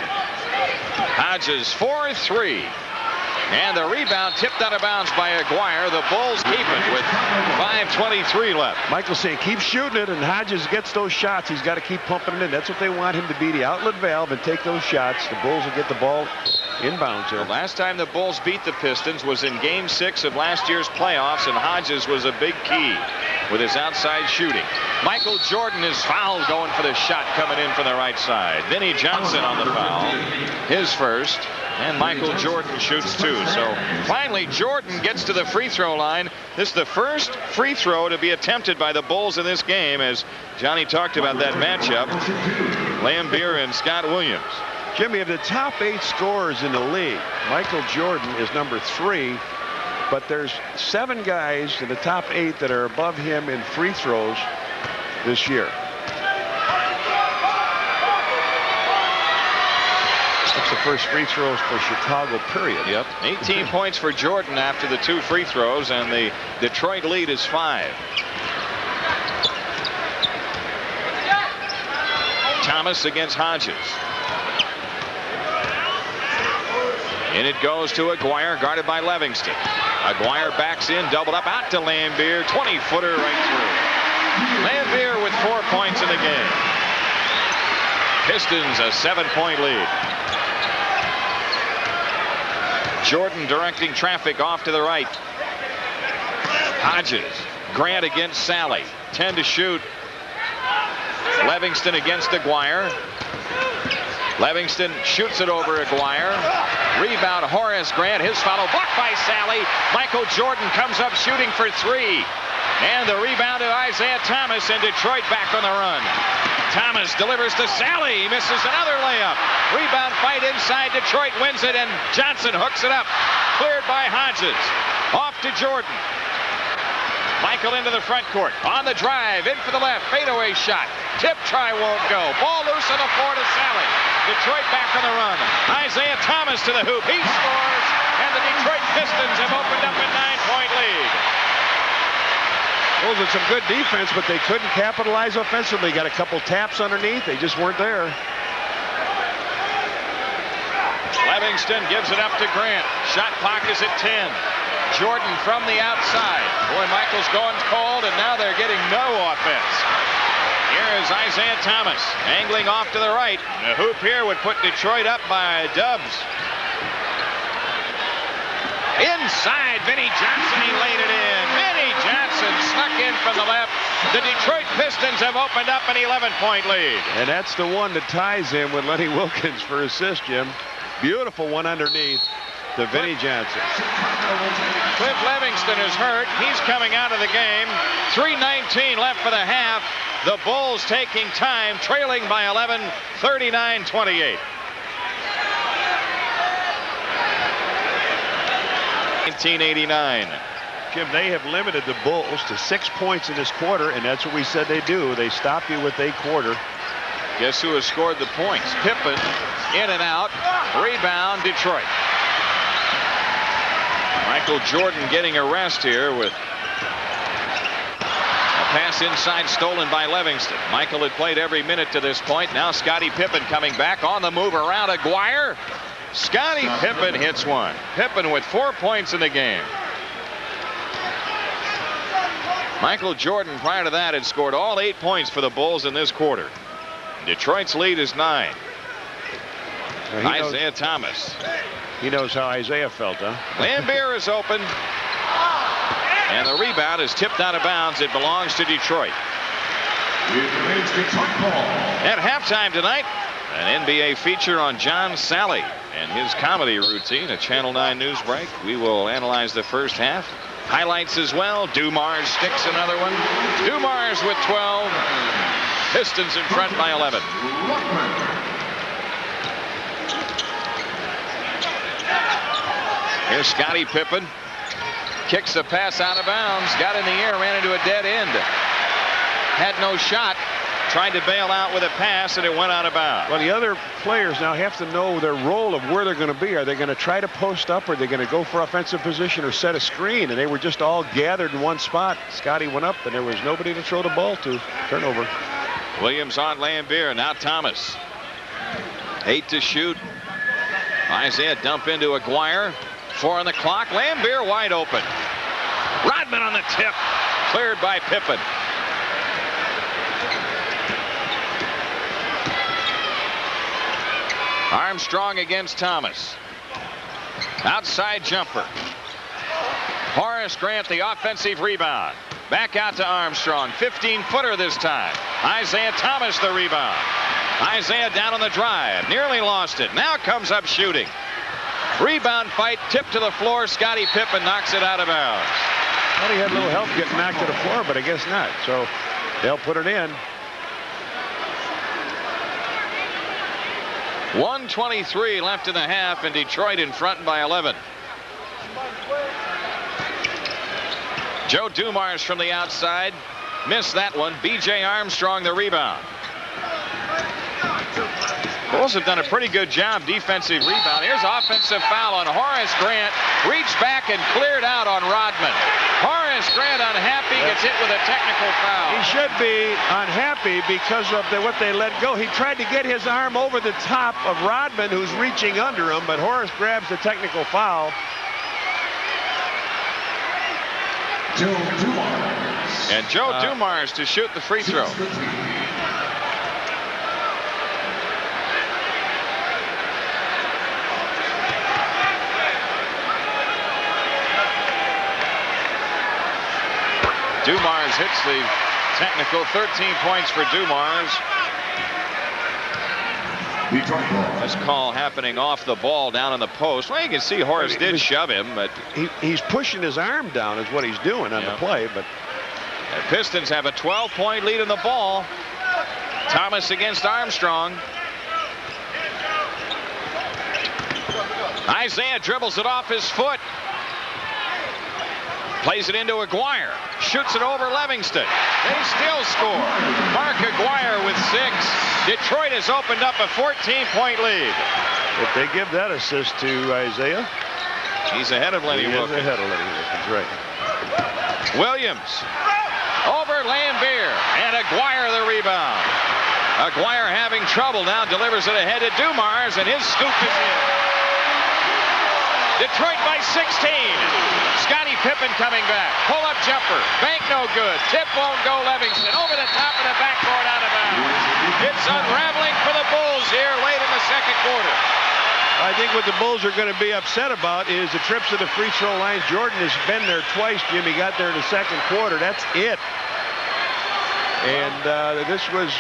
Hodges 4-3. And the rebound tipped out of bounds by Aguirre. The Bulls keep it with 5:23 left. Michael's saying keep shooting it, and Hodges gets those shots. He's got to keep pumping it in. That's what they want him to be, the outlet valve, and take those shots. The Bulls will get the ball inbounds here. The last time the Bulls beat the Pistons was in Game 6 of last year's playoffs, and Hodges was a big key with his outside shooting. Michael Jordan is fouled going for the shot coming in from the right side. Vinnie Johnson on the foul, his first. And Michael Jordan shoots 2. So finally Jordan gets to the free throw line. This is the first free throw to be attempted by the Bulls in this game, as Johnny talked about that matchup. Lambier and Scott Williams. Jimmy, of the top 8 scorers in the league, Michael Jordan is number 3. But there's 7 guys in the top 8 that are above him in free throws this year. That's the first free throws for Chicago, period. Yep. 18 points for Jordan after the 2 free throws, and the Detroit lead is 5. Thomas against Hodges. In it goes to Aguirre, guarded by Livingston. Aguirre backs in, doubled up, out to Lambier. 20-footer right through. Lambier with 4 points in the game. Pistons a 7-point lead. Jordan directing traffic off to the right. Hodges. Grant against Sally. 10 to shoot. Livingston against Aguirre. Livingston shoots it over Aguirre. Rebound Horace Grant. His follow blocked by Sally. Michael Jordan comes up shooting for 3. And the rebound to Isaiah Thomas, and Detroit back on the run. Thomas delivers to Sally. He misses another layup. Rebound fight inside. Detroit wins it, and Johnson hooks it up. Cleared by Hodges. Off to Jordan. Michael into the front court. On the drive. In for the left. Fadeaway shot. Tip try won't go. Ball loose on the floor to Sally. Detroit back on the run. Isaiah Thomas to the hoop. He scores, and the Detroit Pistons have opened up a 9-point lead. Those are some good defense, but they couldn't capitalize offensively. Got a couple taps underneath. They just weren't there. Livingston gives it up to Grant. Shot clock is at 10. Jordan from the outside. Boy, Michael's going cold, and now they're getting no offense. Here is Isaiah Thomas angling off to the right. The hoop here would put Detroit up by Dubs. Inside, Vinnie Johnson, he laid it in. Vinnie Johnson snuck in from the left. The Detroit Pistons have opened up an 11-point lead. And that's the one that ties him with Lenny Wilkins for assist, Jim. Beautiful one underneath to Vinnie Johnson. Cliff Livingston is hurt. He's coming out of the game. 3:19 left for the half. The Bulls taking time, trailing by 11, 39-28. 1989. Jim, they have limited the Bulls to 6 points in this quarter, and that's what we said they do. They stop you with a quarter. Guess who has scored the points? Pippen, in and out. Rebound, Detroit. Michael Jordan getting a rest here with a pass inside stolen by Livingston. Michael had played every minute to this point. Now Scottie Pippen coming back on the move around Aguirre. Scottie Pippen hits one. Pippen with 4 points in the game. Michael Jordan prior to that had scored all 8 points for the Bulls in this quarter. Detroit's lead is 9. Isaiah Thomas. He knows how Isaiah felt, huh? Lambeer is open. And the rebound is tipped out of bounds. It belongs to Detroit. At halftime tonight, an NBA feature on John Sally and his comedy routine, a Channel 9 news break. We will analyze the first half. Highlights as well. Dumars sticks another one. Dumars with 12. Pistons in front by 11. Here's Scottie Pippen. Kicks the pass out of bounds. Got in the air, ran into a dead end. Had no shot. Tried to bail out with a pass, and it went out of bounds. Well, the other players now have to know their role of where they're going to be. Are they going to try to post up? Or are they going to go for offensive position or set a screen? And they were just all gathered in one spot. Scottie went up, and there was nobody to throw the ball to. Turnover. Williams on Lambeer. Now Thomas. 8 to shoot. Isaiah dump into Aguirre. 4 on the clock. Lambeer wide open. Rodman on the tip. Cleared by Pippen. Armstrong against Thomas. Outside jumper. Horace Grant the offensive rebound. Back out to Armstrong. 15-footer this time. Isaiah Thomas the rebound. Isaiah down on the drive. Nearly lost it. Now comes up shooting. Rebound fight. Tip to the floor. Scottie Pippen knocks it out of bounds. Well, he had a little help getting knocked to the floor, but I guess not. So they'll put it in. 1:23 left in the half, and Detroit in front by 11. Joe Dumars from the outside. Missed that one. B.J. Armstrong the rebound. Bulls have done a pretty good job defensive rebound. Here's offensive foul on Horace Grant. Reached back and cleared out on Rodman. Horace Grant unhappy, gets hit with a technical foul. He should be unhappy because of what they let go. He tried to get his arm over the top of Rodman, who's reaching under him, but Horace grabs the technical foul. And Joe Dumars to shoot the free throw. Dumars hits the technical. 13 points for Dumars. This call happening off the ball down on the post. Well, you can see Horace did shove him, but he's pushing his arm down is what he's doing on the play. But the Pistons have a 12-point lead in the ball. Thomas against Armstrong. Isaiah dribbles it off his foot. Plays it into Aguirre. Shoots it over Livingston. They still score. Mark Aguirre with 6. Detroit has opened up a 14-point lead. If they give that assist to Isaiah, he's ahead of Lenny Wilkins. He's ahead of Lenny Wilkins, right. Williams over Lambeer, and Aguirre the rebound. Aguirre having trouble now, delivers it ahead to Dumars, and his scoop is in. Detroit by 16. Scottie Pippen coming back. Pull-up jumper. Bank no good. Tip won't go. Livingston over the top of the backboard, out of bounds. It's unraveling for the Bulls here late in the second quarter. I think what the Bulls are going to be upset about is the trips to the free throw line. Jordan has been there twice, Jim. He got there in the second quarter. That's it. And this was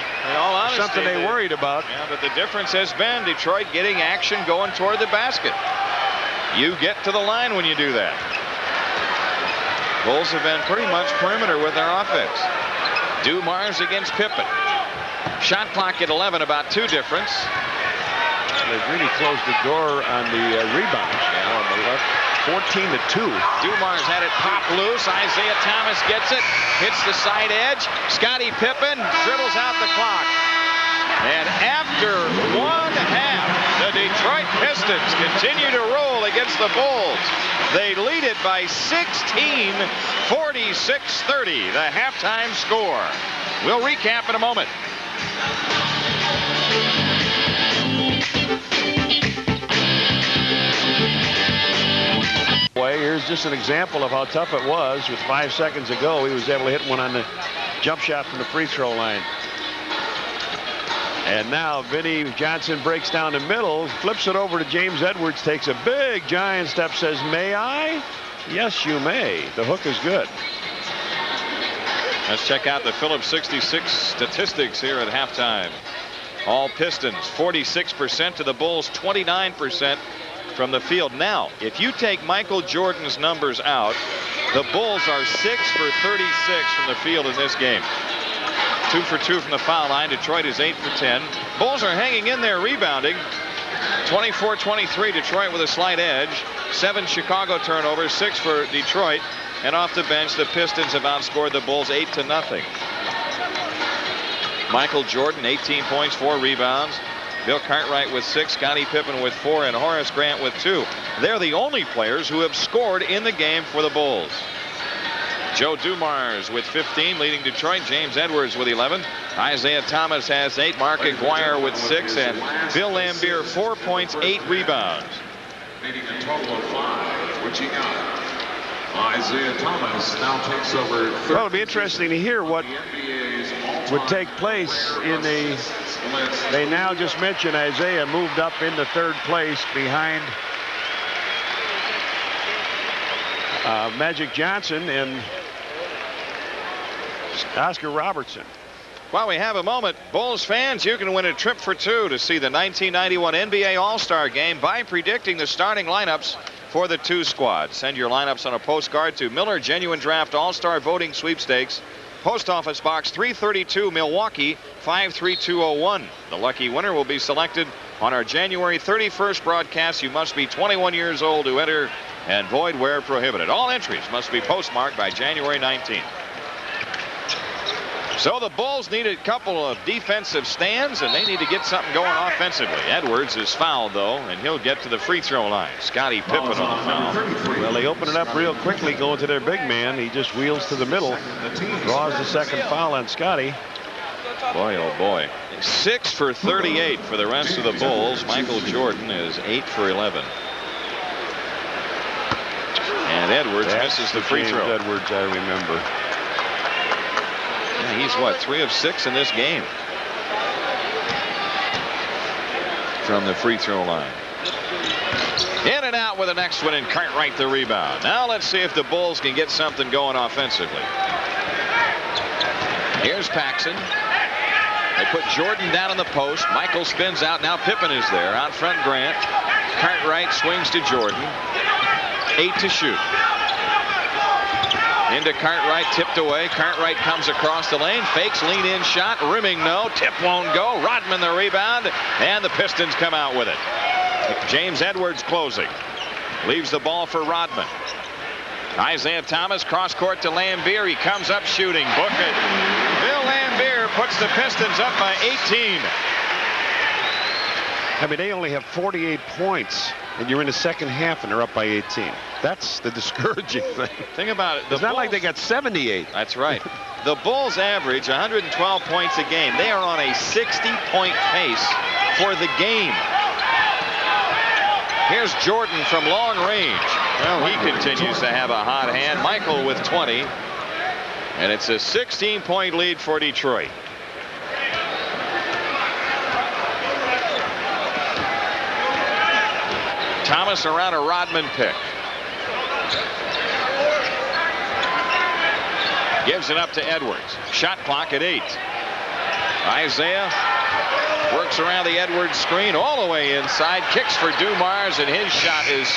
something they worried about. Yeah, but the difference has been Detroit getting action going toward the basket. You get to the line when you do that. Bulls have been pretty much perimeter with their offense. Dumars against Pippen. Shot clock at 11, about 2 difference. They've really closed the door on the rebounds on the left. 14-2. Dumars had it pop loose. Isaiah Thomas gets it. Hits the side edge. Scottie Pippen dribbles out the clock. And after 1/2, the Detroit Pistons continue to roll against the Bulls. They lead it by 16, 46-30, the halftime score. We'll recap in a moment. Here's just an example of how tough it was. With 5 seconds to go, he was able to hit one on the jump shot from the free throw line. And now Vinnie Johnson breaks down the middle, flips it over to James Edwards, takes a big giant step, says, "May I?" Yes, you may. The hook is good. Let's check out the Phillips 66 statistics here at halftime. All Pistons 46% to the Bulls 29% from the field. Now, if you take Michael Jordan's numbers out, the Bulls are 6 for 36 from the field in this game. 2 for 2 from the foul line. Detroit is 8 for 10. Bulls are hanging in there rebounding. 24-23 Detroit with a slight edge. 7 Chicago turnovers, 6 for Detroit. And off the bench, the Pistons have outscored the Bulls 8-0. Michael Jordan 18 points, 4 rebounds. Bill Cartwright with 6, Scottie Pippen with 4, and Horace Grant with 2. They're the only players who have scored in the game for the Bulls. Joe Dumars with 15, leading Detroit. James Edwards with 11. Isaiah Thomas has 8. Mark Aguirre with 6, and Bill Laimbeer 4 points, 8 rebounds. Needing a total of 5. Switching out. Isaiah Thomas now takes over. Well, it'll be interesting to hear what would take place in the. They now just mentioned Isaiah moved up into 3rd place behind Magic Johnson and Oscar Robertson. While we have a moment, Bulls fans, you can win a trip for 2 to see the 1991 NBA All-Star Game by predicting the starting lineups for the 2 squads. Send your lineups on a postcard to Miller Genuine Draft All-Star Voting Sweepstakes, Post Office Box 332, Milwaukee 53201. The lucky winner will be selected on our January 31st broadcast. You must be 21 years old to enter, and void where prohibited. All entries must be postmarked by January 19th. So the Bulls need a couple of defensive stands, and they need to get something going offensively. Edwards is fouled, though, and he'll get to the free throw line. Scottie Pippen on the foul. Well, they open it up real quickly going to their big man. He just wheels to the middle, draws the second foul on Scottie. Boy, oh boy. 6 for 38 for the rest of the Bulls. Michael Jordan is 8 for 11. And Edwards misses the free throw. Edwards, I remember. Yeah, he's what, 3 of 6 in this game from the free throw line. In and out with the next one, and Cartwright the rebound. Now let's see if the Bulls can get something going offensively. Here's Paxson. They put Jordan down on the post. Michael spins out. Now Pippen is there. Out front, Grant. Cartwright swings to Jordan. 8 to shoot. Into Cartwright, tipped away. Cartwright comes across the lane, fakes, lean in shot, rimming no, tip won't go. Rodman the rebound, and the Pistons come out with it. James Edwards closing. Leaves the ball for Rodman. Isaiah Thomas cross court to Laimbeer. He comes up shooting. Book it. Bill Laimbeer puts the Pistons up by 18. I mean, they only have 48 points, and you're in the second half, and they're up by 18. That's the discouraging thing. Think about it. It's not like they got 78. That's right. The Bulls average 112 points a game. They are on a 60-point pace for the game. Here's Jordan from long range. Well, he continues to have a hot hand. Michael with 20. And it's a 16-point lead for Detroit. Thomas around a Rodman pick. Gives it up to Edwards. Shot clock at 8. Isaiah works around the Edwards screen all the way inside. Kicks for Dumars, and his shot is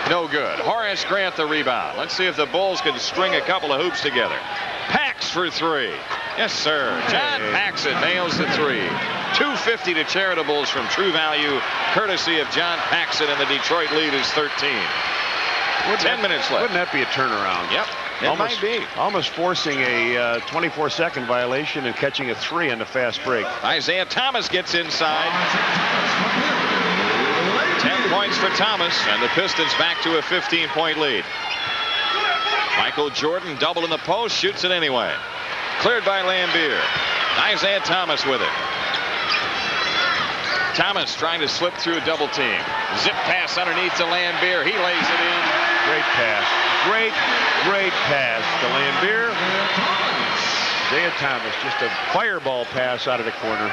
no good. Horace Grant the rebound. Let's see if the Bulls can string a couple of hoops together. Pax for 3. Yes, sir. John Paxson nails the three. $2.50 to charitables from True Value, courtesy of John Paxson, and the Detroit lead is 13. 10 minutes left. Wouldn't that be a turnaround? Yep. It might be. Almost forcing a 24-second violation and catching a 3 on the fast break. Isaiah Thomas gets inside. 10 points for Thomas, and the Pistons back to a 15-point lead. Michael Jordan double in the post, shoots it anyway. Cleared by Lambier. Isaiah Thomas with it. Thomas trying to slip through a double team. Zip pass underneath to Lambier. He lays it in. Great pass. Great pass to Lambier. Isaiah Thomas, just a fireball pass out of the corner.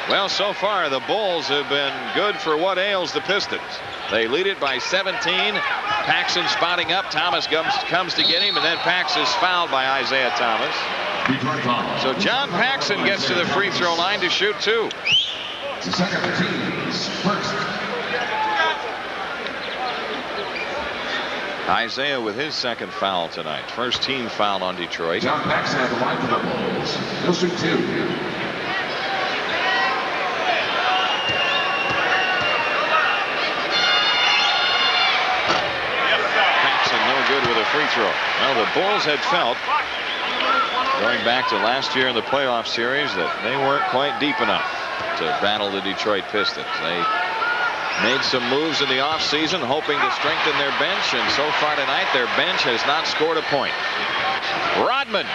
Well, so far the Bulls have been good for what ails the Pistons. They lead it by 17. Paxson spotting up. Thomas comes to get him, and then Pax is fouled by Isaiah Thomas. So John Paxson gets to the free throw line to shoot 2. The second team's first. Isaiah with his second foul tonight. First team foul on Detroit. John Paxson at the line for the Bulls. He'll shoot 2. Good with a free throw. Well, the Bulls had felt, going back to last year in the playoff series, that they weren't quite deep enough to battle the Detroit Pistons. They made some moves in the offseason hoping to strengthen their bench, and so far tonight their bench has not scored a point. Rodman.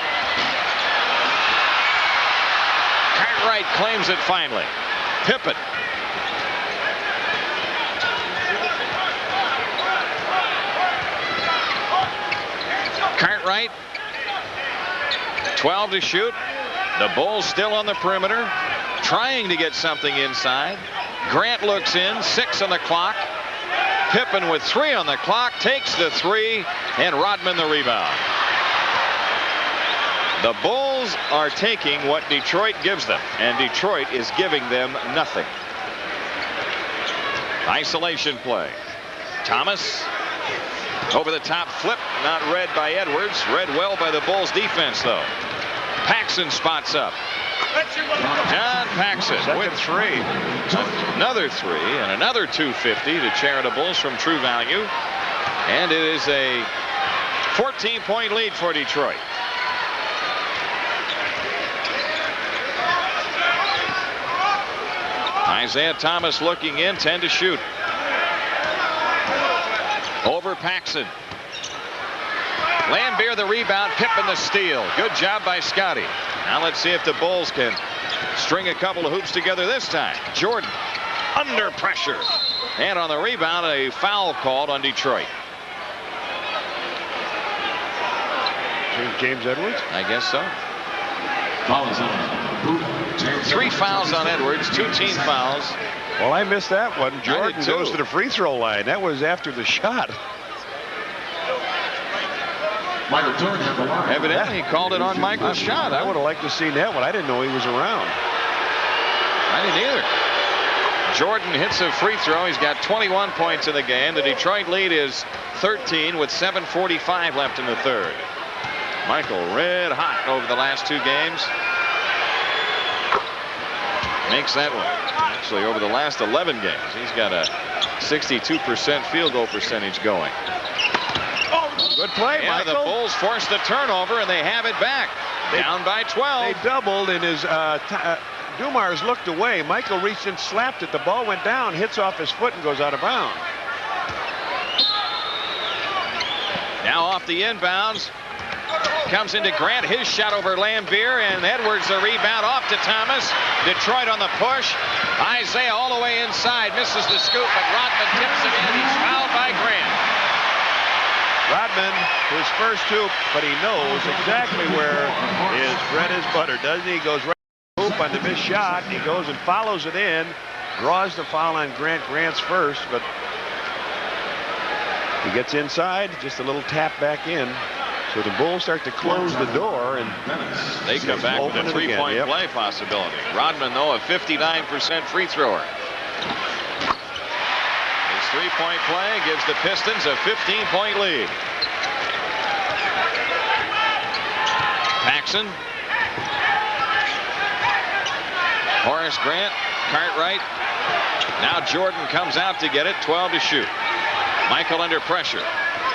Cartwright claims it finally. Pippen. Cartwright, 12 to shoot. The Bulls still on the perimeter, trying to get something inside. Grant looks in, 6 on the clock. Pippen with 3 on the clock, takes the 3, and Rodman the rebound. The Bulls are taking what Detroit gives them, and Detroit is giving them nothing. Isolation play. Thomas. Over the top flip, not read by Edwards. Read well by the Bulls defense, though. Paxson spots up. John Paxson with 3. Another 3 and another $2.50 to charitables from True Value. And it is a 14-point lead for Detroit. Isaiah Thomas looking in, 10 to shoot. Over Paxson. Lambier the rebound, Pippen the steal. Good job by Scotty. Now let's see if the Bulls can string a couple of hoops together this time. Jordan under pressure. And on the rebound, a foul called on Detroit. James Edwards? I guess so. 3 fouls on Edwards, 2 team fouls. Well, I missed that one. Jordan goes to the free throw line. That was after the shot. Michael Jordan had the line. Evidently, he called it on Michael's shot. I would have liked to see that one. I didn't know he was around. I didn't either. Jordan hits a free throw. He's got 21 points in the game. The Detroit lead is 13 with 7:45 left in the third. Michael red hot over the last 2 games. Makes that one. Actually, over the last 11 games, he's got a 62% field goal percentage going. Good play, Michael. The Bulls forced the turnover, and they have it back. Down by 12. They doubled, and his Dumars looked away. Michael reached and slapped it. The ball went down, hits off his foot, and goes out of bounds. Now off the inbounds. Comes into Grant, his shot over Lambier, and Edwards the rebound off to Thomas. Detroit on the push. Isaiah all the way inside, misses the scoop, but Rodman tips it in. He's fouled by Grant. Rodman, his first hoop, but he knows exactly where his bread is butter, doesn't he? He goes right to the hoop on the missed shot. He goes and follows it in, draws the foul on Grant. Grant's first, but he gets inside, just a little tap back in. So the Bulls start to close the door, and they come back with a 3-point play possibility. Rodman, though, a 59% free thrower. His 3-point play gives the Pistons a 15-point lead. Paxson Horace Grant, Cartwright. Now Jordan comes out to get it. 12 to shoot. Michael under pressure.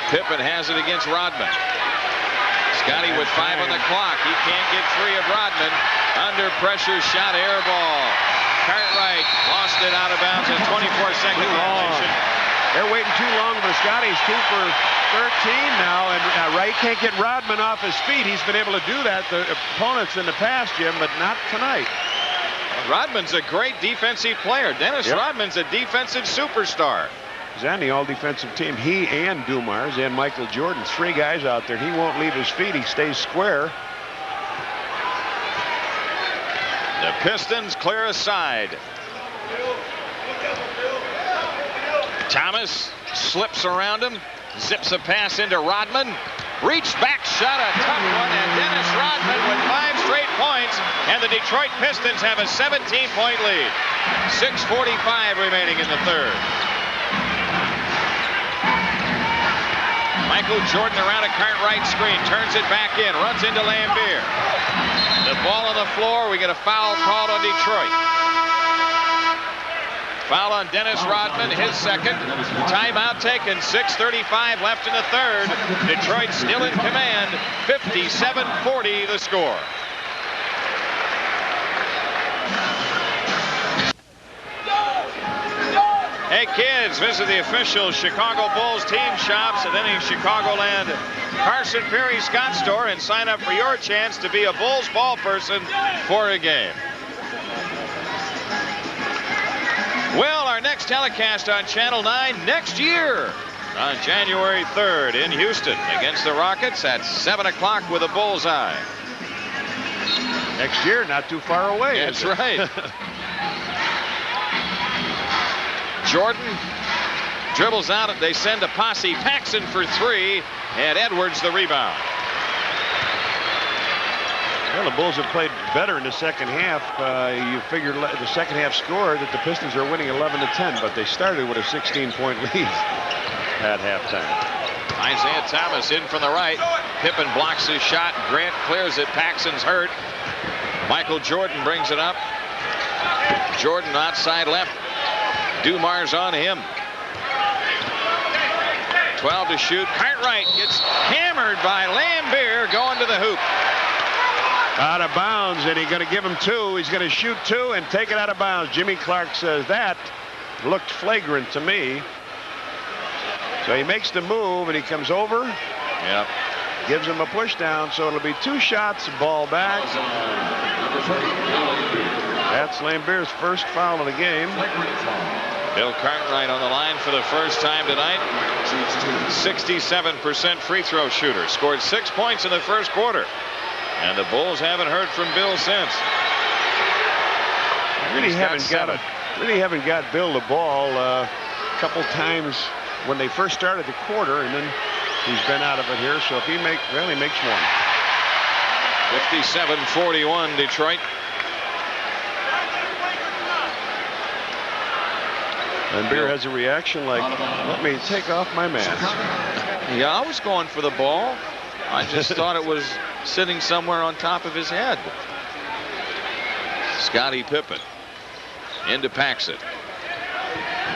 Pippen has it against Rodman. Scotty with 5 on the clock. He can't get free of Rodman. Under pressure shot, air ball. Cartwright lost it out of bounds in 24-second violation. They're waiting too long for Scotty's 2 for 13 now, and Wright can't get Rodman off his feet. He's been able to do that to opponents in the past, Jim, but not tonight. Rodman's a great defensive player. Dennis Rodman's a defensive superstar. He's on the all-defensive team. He and Dumars and Michael Jordan. 3 guys out there. He won't leave his feet. He stays square. The Pistons clear aside. Thomas slips around him. Zips a pass into Rodman. Reached back shot, a tough one, and Dennis Rodman with 5 straight points, and the Detroit Pistons have a 17-point lead. 6:45 remaining in the third. Michael Jordan around a Cartwright screen, turns it back in, runs into Lambier. The ball on the floor, we get a foul called on Detroit. Foul on Dennis Rodman, his second. Timeout taken, 6:35 left in the third. Detroit still in command, 57-40 the score. Hey kids, visit the official Chicago Bulls team shops at any Chicagoland Carson Perry Scott store and sign up for your chance to be a Bulls ball person for a game. Well, our next telecast on Channel 9 next year on January 3rd in Houston against the Rockets at 7 o'clock with a bullseye. Next year, not too far away. That's right. Jordan dribbles out. They send a posse. Paxson for 3, and Edwards the rebound. Well, the Bulls have played better in the second half. You figured the second half score that the Pistons are winning 11-10, but they started with a 16-point lead at halftime. Isaiah Thomas in from the right. Pippen blocks his shot. Grant clears it. Paxson's hurt. Michael Jordan brings it up. Jordan outside left. Dumars on him. 12 to shoot. Cartwright gets hammered by Lambier going to the hoop. Out of bounds, and he's going to give him 2. He's going to shoot 2 and take it out of bounds. Jimmy Clark says that looked flagrant to me. So he makes the move, and he comes over. Yep. Gives him a push down, so it'll be 2 shots, ball back. That's Lambier's first foul of the game. Bill Cartwright on the line for the first time tonight. 67% free throw shooter. Scored 6 points in the first quarter. And the Bulls haven't heard from Bill since. Really haven't got Bill the ball a couple times when they first started the quarter, and then he's been out of it here. So if he makes one. 57-41 Detroit. And Beer has a reaction like, let me take off my mask. Yeah, I was going for the ball. I just thought it was sitting somewhere on top of his head. Scottie Pippen into Paxson.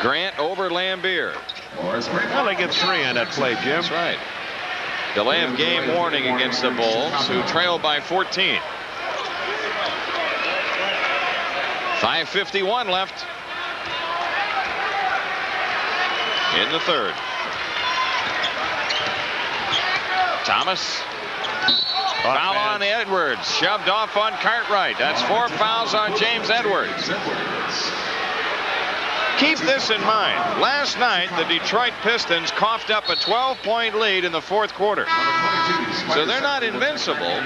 Grant over Lambier. Well, they get 3 on that play, Jim. That's right. Delay of game warning against the Bulls, who trail by 14. 5:51 left in the third. Thomas. Foul on Edwards. Shoved off on Cartwright. That's 4 fouls on James Edwards. Keep this in mind. Last night, the Detroit Pistons coughed up a 12-point lead in the fourth quarter. So they're not invincible,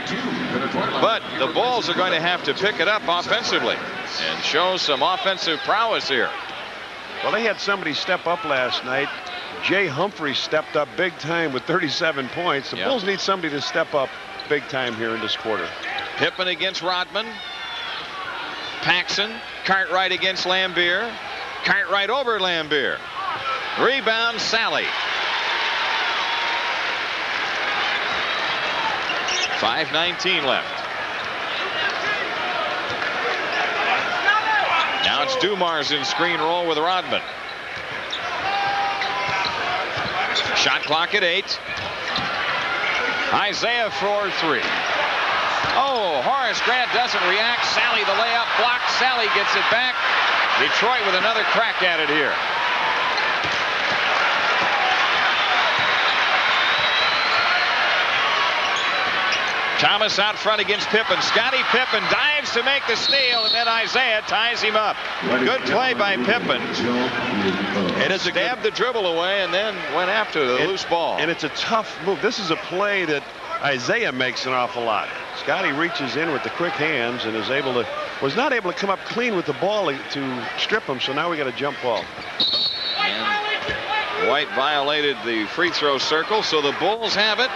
but the Bulls are going to have to pick it up offensively and show some offensive prowess here. Well, they had somebody step up last night. Jay Humphrey stepped up big time with 37 points. The Bulls need somebody to step up big time here in this quarter. Pippen against Rodman. Paxson. Cartwright against Lambier. Cartwright over Lambier. Rebound, Sally. 5:19 left. Wants Dumars in screen roll with Rodman. Shot clock at 8. Isaiah for 3. Oh, Horace Grant doesn't react. Sally the layup blocked. Sally gets it back. Detroit with another crack at it here. Thomas out front against Pippen. Scottie Pippen dives to make the steal, and then Isaiah ties him up. Good play by Pippen. It is stabbed the dribble away and then went after the loose ball. And it's a tough move. This is a play that Isaiah makes an awful lot. Scottie reaches in with the quick hands and was not able to come up clean with the ball to strip him. So now we got a jump ball. And White violated the free throw circle, so the Bulls have it.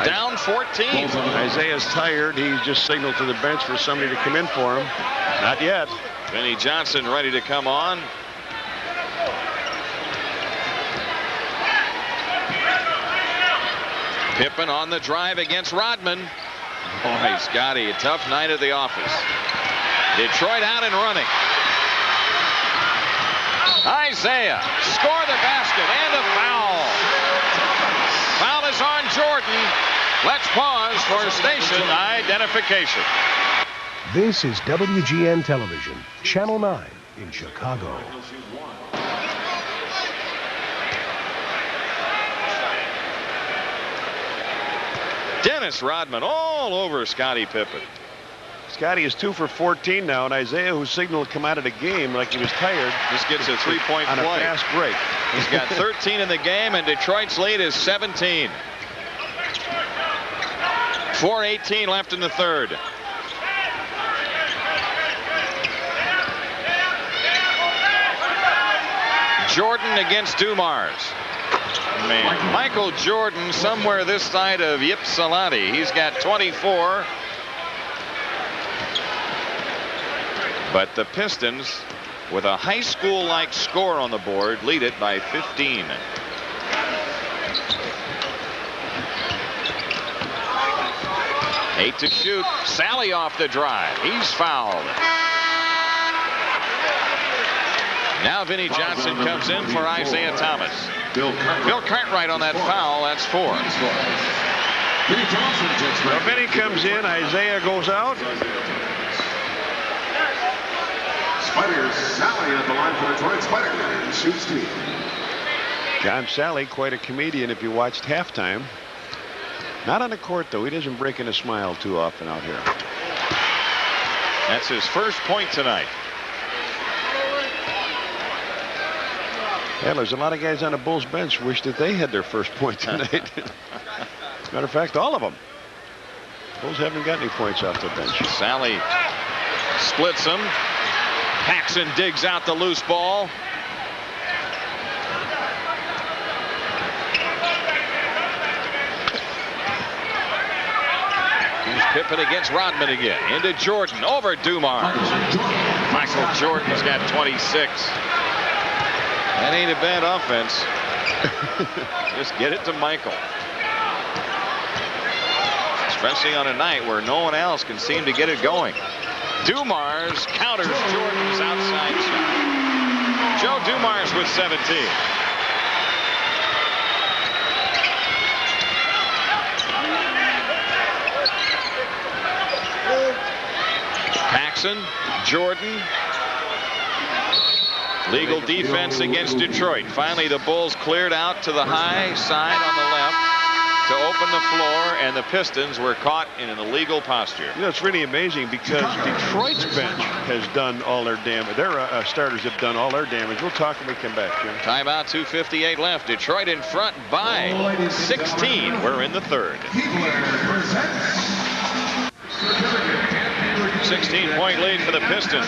Down 14. Isaiah's tired. He just signaled to the bench for somebody to come in for him. Not yet. Vinnie Johnson ready to come on. Pippen on the drive against Rodman. Boy, Scottie, a tough night at the office. Detroit out and running. Isaiah score the basket and a foul. Foul is on Jordan. Let's pause for station identification. This is WGN Television, Channel 9 in Chicago. Dennis Rodman all over Scottie Pippen. Scottie is 2 for 14 now, and Isaiah, who signaled to come out of the game like he was tired, just gets a 3-point on play. A fast break. He's got 13 in the game, and Detroit's lead is 17. 4:18 left in the third. Jordan against Dumars. Man, Michael Jordan somewhere this side of Ypsilanti. He's got 24. But the Pistons, with a high school-like score on the board, lead it by 15. Eight to shoot. Sally off the drive. He's fouled. Now Vinnie Johnson comes in for Isaiah Thomas. Bill Cartwright on that foul. That's 4. Well, Vinnie comes in. Isaiah goes out. Spiders, Sally at the line for Detroit. Spider shoots 2. John Sally, quite a comedian if you watched halftime. Not on the court, though. He doesn't break in a smile too often out here. That's his first point tonight. Yeah, there's a lot of guys on the Bulls bench wish that they had their first point tonight. Matter of fact, all of them. Bulls haven't got any points off the bench. Sally splits them. Paxson digs out the loose ball. Here's Pippen against Rodman again. Into Jordan. Over Dumars. Michael Jordan's got 26. That ain't a bad offense. Just get it to Michael. Especially on a night where no one else can seem to get it going. Dumars counters Jordan's outside shot. Joe Dumars with 17. Paxson, Jordan. Legal defense against Detroit. Finally, the Bulls cleared out to the high side on the left to open the floor, and the Pistons were caught in an illegal posture. You know, it's really amazing because Detroit's bench has done all their damage. Their starters have done all their damage. We'll talk when we come back, Jim. Timeout, 2:58 left. Detroit in front by 16. We're in the third. 16-point lead for the Pistons.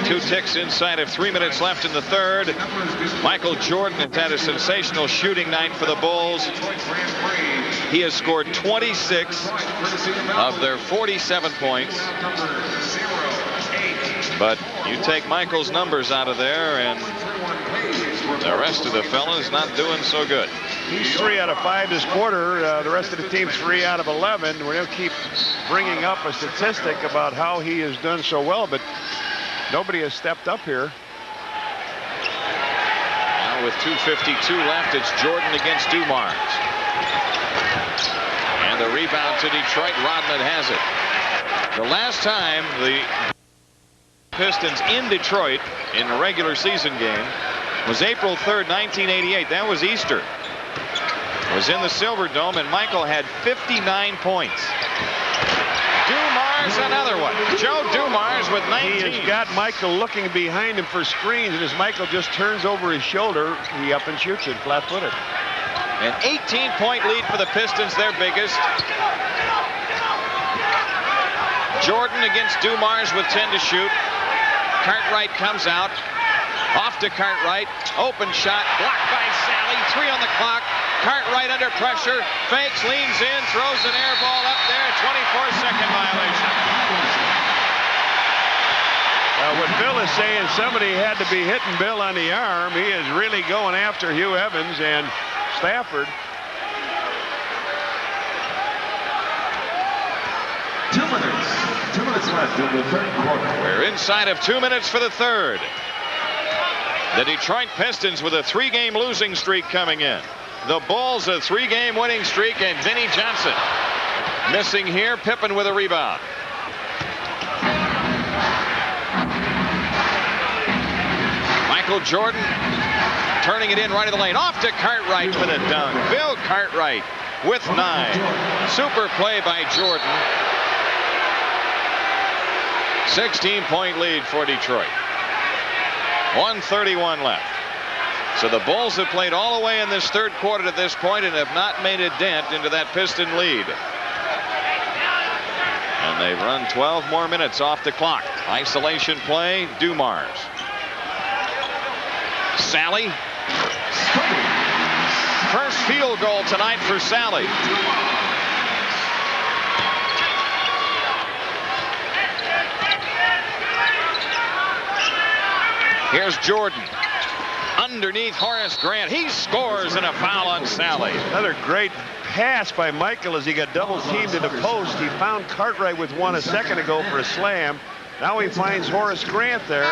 2 ticks inside of 3 minutes left in the third. Michael Jordan has had a sensational shooting night for the Bulls. He has scored 26 of their 47 points. But you take Michael's numbers out of there, and the rest of the fellas not doing so good. He's 3 out of 5 this quarter. The rest of the team 3 out of 11. We're going to keep bringing up a statistic about how he has done so well, but nobody has stepped up here. now with 2:52 left. It's Jordan against Dumars. And the rebound to Detroit. Rodman has it. The last time the Pistons in Detroit in a regular season game was April 3rd, 1988. That was Easter. It was in the Silver Dome, and Michael had 59 points. Dumars another one. Joe Dumars with 19. He has got Michael looking behind him for screens, and as Michael just turns over his shoulder, he up and shoots it flat-footed. An 18-point lead for the Pistons, their biggest. Jordan against Dumars with 10 to shoot. Cartwright comes out. Off to Cartwright. Open shot. Blocked by Sally. 3 on the clock. Cartwright under pressure. Fakes, leans in, throws an air ball up there. 24-second violation. What Bill is saying, somebody had to be hitting Bill on the arm. He is really going after Hugh Evans and Stafford. 2 minutes. 2 minutes left in the third quarter. We're inside of 2 minutes for the third. The Detroit Pistons with a 3-game losing streak coming in. The Bulls a 3-game winning streak, and Vinnie Johnson missing here. Pippen with a rebound. Michael Jordan turning it in right of the lane. Off to Cartwright for the dunk. Bill Cartwright with 9. Super play by Jordan. 16-point lead for Detroit. 1:31 left. So the Bulls have played all the way in this third quarter to this point and have not made a dent into that Piston lead. And they've run 12 more minutes off the clock. Isolation play, Dumars. Sally. First field goal tonight for Sally. Here's Jordan. Underneath Horace Grant. He scores, and a foul on Sally. Another great pass by Michael as he got double teamed at the post. He found Cartwright with one a second ago for a slam. Now he finds Horace Grant there.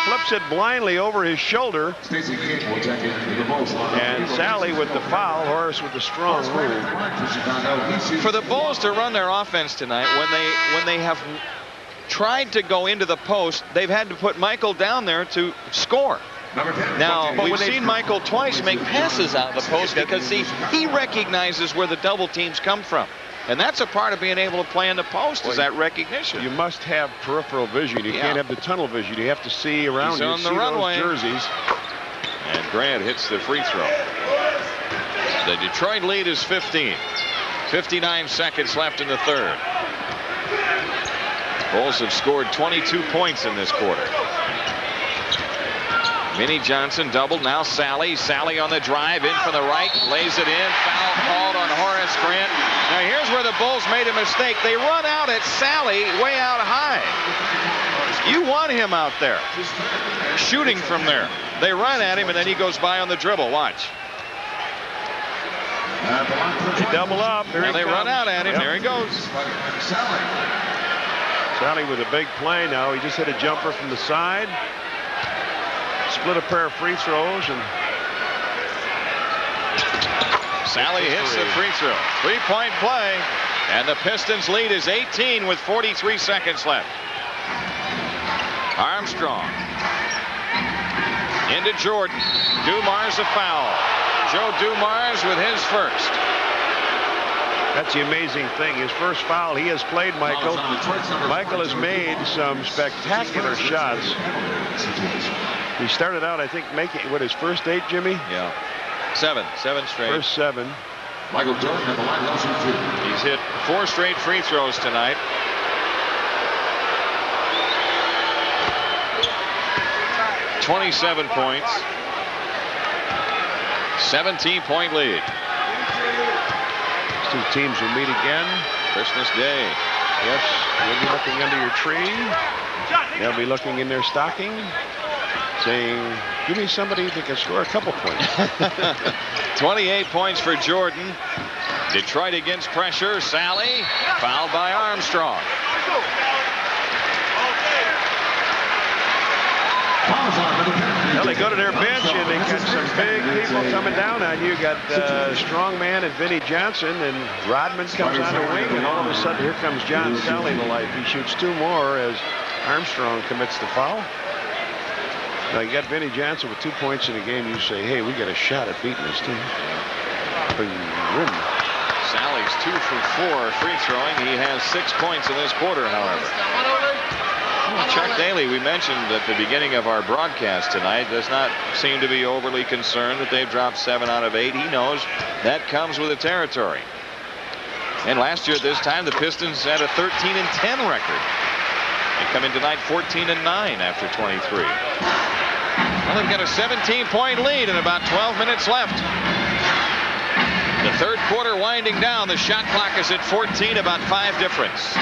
Flips it blindly over his shoulder. And Sally with the foul. Horace with the strong move. For the Bulls to run their offense tonight, when they have tried to go into the post, they've had to put Michael down there to score. Now, we've seen Michael twice make passes out of the post because he recognizes where the double teams come from. And that's a part of being able to play in the post, is that recognition. You must have peripheral vision. You can't have the tunnel vision. You have to see around you. On the runway. Those jerseys. And Grant hits the free throw. The Detroit lead is 15. 59 seconds left in the third. Bulls have scored 22 points in this quarter. Vinnie Johnson doubled. Now Sally. Sally on the drive. In from the right. Lays it in. Foul called on Horace Grant. Now here's where the Bulls made a mistake. They run out at Sally way out high. You want him out there shooting from there. They run at him, and then he goes by on the dribble. Watch. They double up. And they run out at him. Yep. There he goes. Sally with a big play now. He just hit a jumper from the side. Split a pair of free throws, and Sally hits the free throw. 3-point play, and the Pistons lead is 18 with 43 seconds left. Armstrong into Jordan. Dumars a foul. Joe Dumars with his first. That's the amazing thing. His first foul, he has played Michael. Michael has made some spectacular shots. He started out, I think, making his first 8, Jimmy? Yeah. 7 straight. First 7. Michael Jordan at the line, also 2. He's hit 4 straight free throws tonight. .27 points. 17-point lead. These two teams will meet again. Christmas Day. Yes, you'll be looking under your tree. They'll be looking in their stocking, saying, give me somebody that can score a couple points. 28 points for Jordan. Detroit against pressure. Sally fouled by Armstrong. Well, they go to their bench, and they got some big people coming down on you. You got Strongman and Vinnie Johnson, and Rodman comes on the wing, and all of a sudden here comes John Sally to life. He shoots 2 more as Armstrong commits the foul. Now you got Vinnie Johnson with 2 points in the game. You say, hey, we got a shot at beating this team. Boom. Sally's 2 for 4 free throwing. He has 6 points in this quarter, however. Chuck Daly, we mentioned at the beginning of our broadcast tonight, does not seem to be overly concerned that they've dropped 7 out of 8. He knows that comes with the territory. And last year at this time, the Pistons had a 13-10 record. They come in tonight 14-9 after 23. Well, they've got a 17-point lead and about 12 minutes left. The third quarter winding down. The shot clock is at 14, about 5 difference.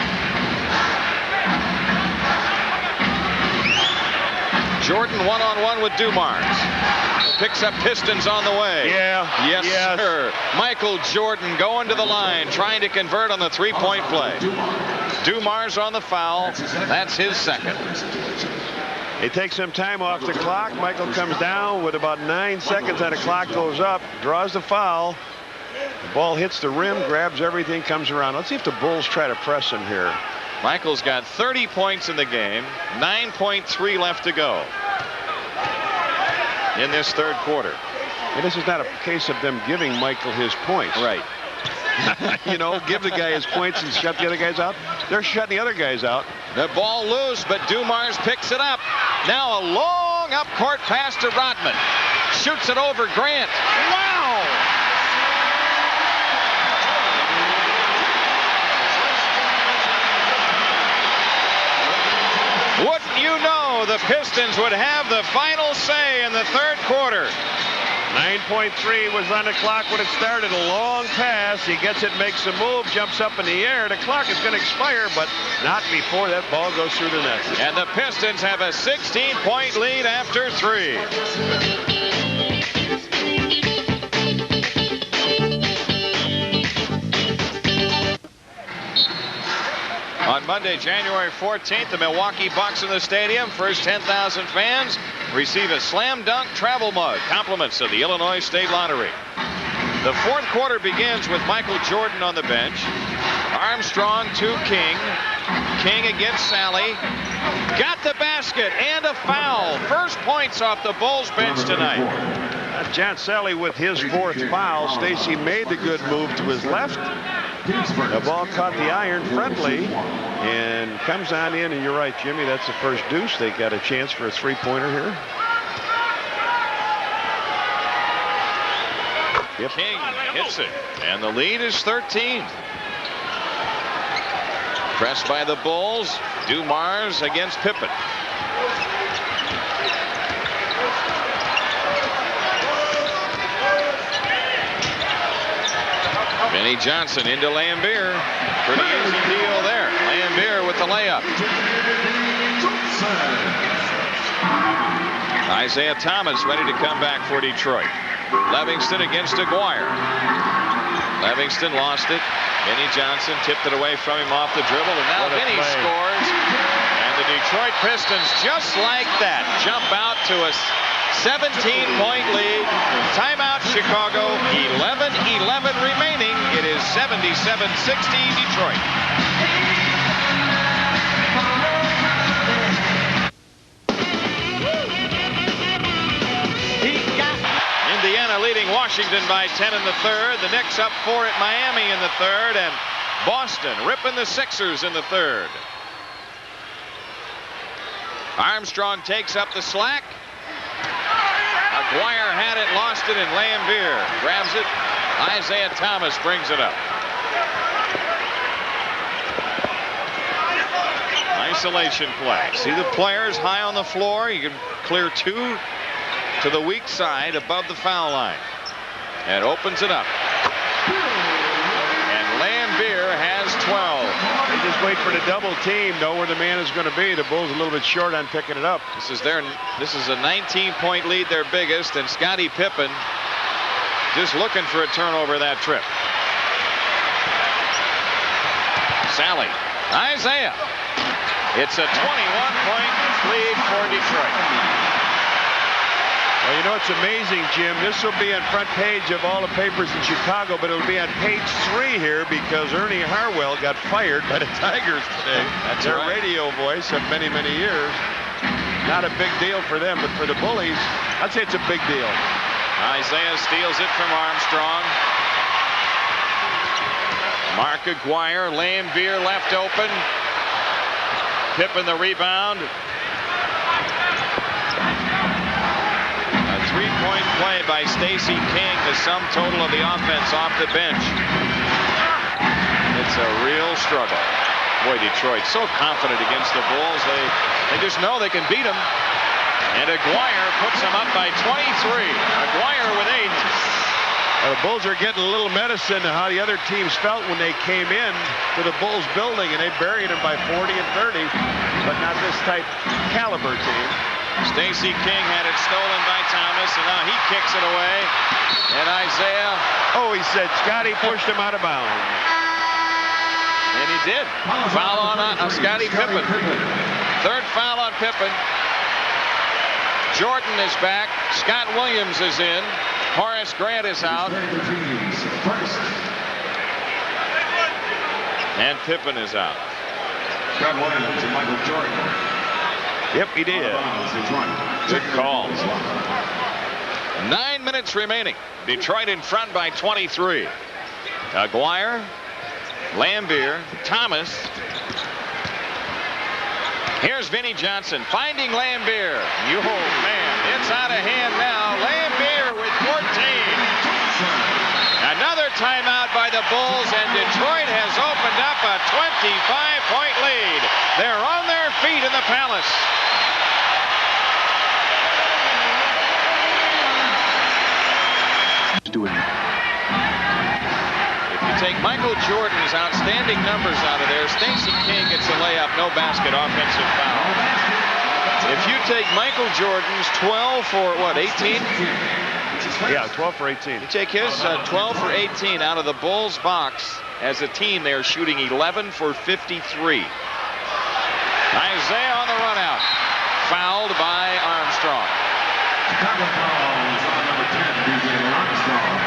Jordan one-on-one with Dumars. Picks up Pistons on the way. Yeah. Yes, sir. Michael Jordan going to the line, trying to convert on the 3-point play. Dumars on the foul. That's his second. They take some time off the clock. Michael comes down with about 9 seconds on the clock, goes up, draws the foul. The ball hits the rim, grabs everything, comes around. Let's see if the Bulls try to press him here. Michael's got 30 points in the game, 9.3 left to go in this third quarter. And this is not a case of them giving Michael his points. Right. You know, give the guy his points and shut the other guys out. They're shutting the other guys out. The ball loose, but Dumars picks it up. Now a long up-court pass to Rodman. Shoots it over Grant. Wow! Wouldn't you know, the Pistons would have the final say in the third quarter. 9.3 was on the clock when it started. A long pass. He gets it, makes a move, jumps up in the air. The clock is going to expire, but not before that ball goes through the net. And the Pistons have a 16-point lead after 3. On Monday, January 14th, the Milwaukee Bucks in the stadium. First 10,000 fans receive a slam dunk travel mug, compliments of the Illinois State Lottery. The fourth quarter begins with Michael Jordan on the bench. Armstrong to King. King against Sally. Got the basket and a foul. First points off the Bulls bench tonight. John Sally with his 4th foul. Stacy made the good move to his left. The ball caught the iron friendly and comes on in, and you're right, Jimmy, that's the first deuce. They got a chance for a 3-pointer here. Yep. King hits it, and the lead is 13. Pressed by the Bulls. Dumars against Pippen. Vinnie Johnson into Lambier. Pretty easy deal there. Lambier with the layup. Isaiah Thomas ready to come back for Detroit. Livingston against Aguirre. Livingston lost it. Vinnie Johnson tipped it away from him off the dribble, and now Vinnie scores. And the Detroit Pistons, just like that, jump out to a 17-point lead. Timeout Chicago. 11-11 remaining. It is 77-60 Detroit. Indiana leading Washington by 10 in the third. The Knicks up 4 at Miami in the third, and Boston ripping the Sixers in the third. Armstrong takes up the slack. Aguirre had it, lost it, and Lambier grabs it. Isaiah Thomas brings it up. Isolation play. See the players high on the floor. You can clear 2 to the weak side above the foul line. And opens it up. And Lambier has 12. They just wait for the double team, know where the man is going to be. The Bulls a little bit short on picking it up. This is a 19-point lead, their biggest, and Scottie Pippen just looking for a turnover that trip. Sally. Isaiah. It's a 21-point lead for Detroit. Well, you know, it's amazing, Jim. This will be on front page of all the papers in Chicago, but it'll be on page 3 here because Ernie Harwell got fired by the Tigers today. That's their right. radio voice of many, many years. Not a big deal for them, but for the Bullies, I'd say it's a big deal. Isaiah steals it from Armstrong. Mark Aguirre, Lambier left open. Pippen the rebound. A three-point play by Stacey King, the sum total of the offense off the bench. It's a real struggle. Boy, Detroit so confident against the Bulls. They just know they can beat them. And Aguirre puts them up by 23. Aguirre with 8. The Bulls are getting a little medicine to how the other teams felt when they came in to the Bulls building, and they buried them by 40 and 30, but not this type caliber team. Stacey King had it stolen by Thomas, and now he kicks it away. And Isaiah. Oh, he said Scotty pushed him out of bounds. And he did. Foul on Scottie Pippen. Third foul on Pippen. Jordan is back. Scott Williams is in. Horace Grant is out. And Pippen is out. Scott Williams and Michael Jordan. Yep, he did. Good call. 9 minutes remaining. Detroit in front by 23. Aguirre, Lambier, Thomas. Here's Vinnie Johnson finding Lambier. Oh, man, it's out of hand now. Lambier with 14. Another timeout by the Bulls, and Detroit has opened up a 25-point lead. They're on their feet in the Palace. If you take Michael Jordan's outstanding numbers out of there, Stacey King gets a layup, no basket, offensive foul. If you take Michael Jordan's 12 for what, 18? Yeah, 12 for 18. You take his 12 for 18 out of the Bulls box. As a team, they're shooting 11 for 53. Isaiah on the run out. Fouled by Armstrong. Chicago fouls on number 10, B.J. Armstrong.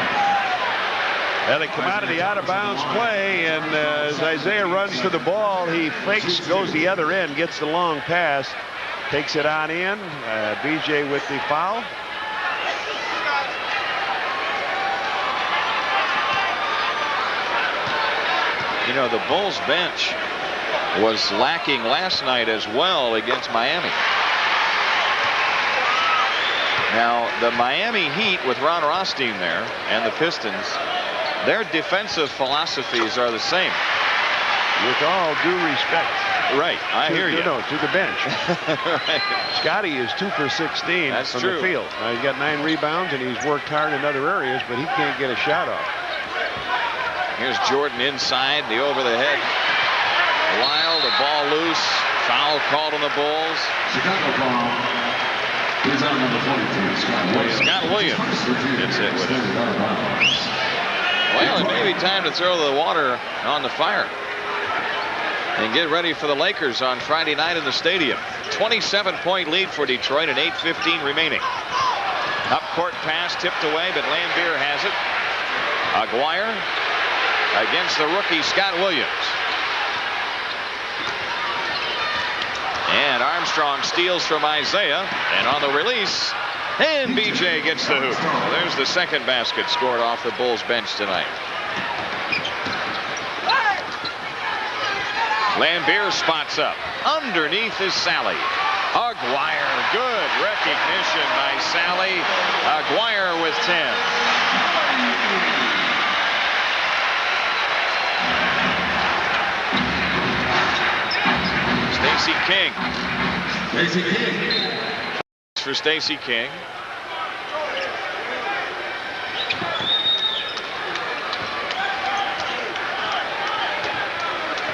Well, they come out of the out-of-bounds play, and as Isaiah runs to the ball, he fakes, goes the other end, gets the long pass, takes it on in. B.J. with the foul. You know, the Bulls bench was lacking last night as well against Miami. Now, the Miami Heat with Ron Rothstein there and the Pistons, their defensive philosophies are the same. With all due respect. Right, I hear you. No, to the bench. Right. Scotty is 2 for 16 That's from true. the field. Now, he's got 9 rebounds, and he's worked hard in other areas, but he can't get a shot off. Here's Jordan inside, the over-the-head. Lyle, the ball loose. Foul called on the Bulls. Chicago foul is on number 42, Scott Williams. Scott Williams gets hit with it. Well, it may be time to throw the water on the fire and get ready for the Lakers on Friday night in the stadium. 27-point lead for Detroit and 8:15 remaining. Up court pass tipped away, but Lambier has it. Aguirre against the rookie Scott Williams. And Armstrong steals from Isaiah, and on the release, and B.J. gets the hoop. Well, there's the second basket scored off the Bulls bench tonight. Lambier spots up. Underneath is Sally. Aguirre, good recognition by Sally. Aguirre with 10. Stacey King. Stacey King. For Stacey King.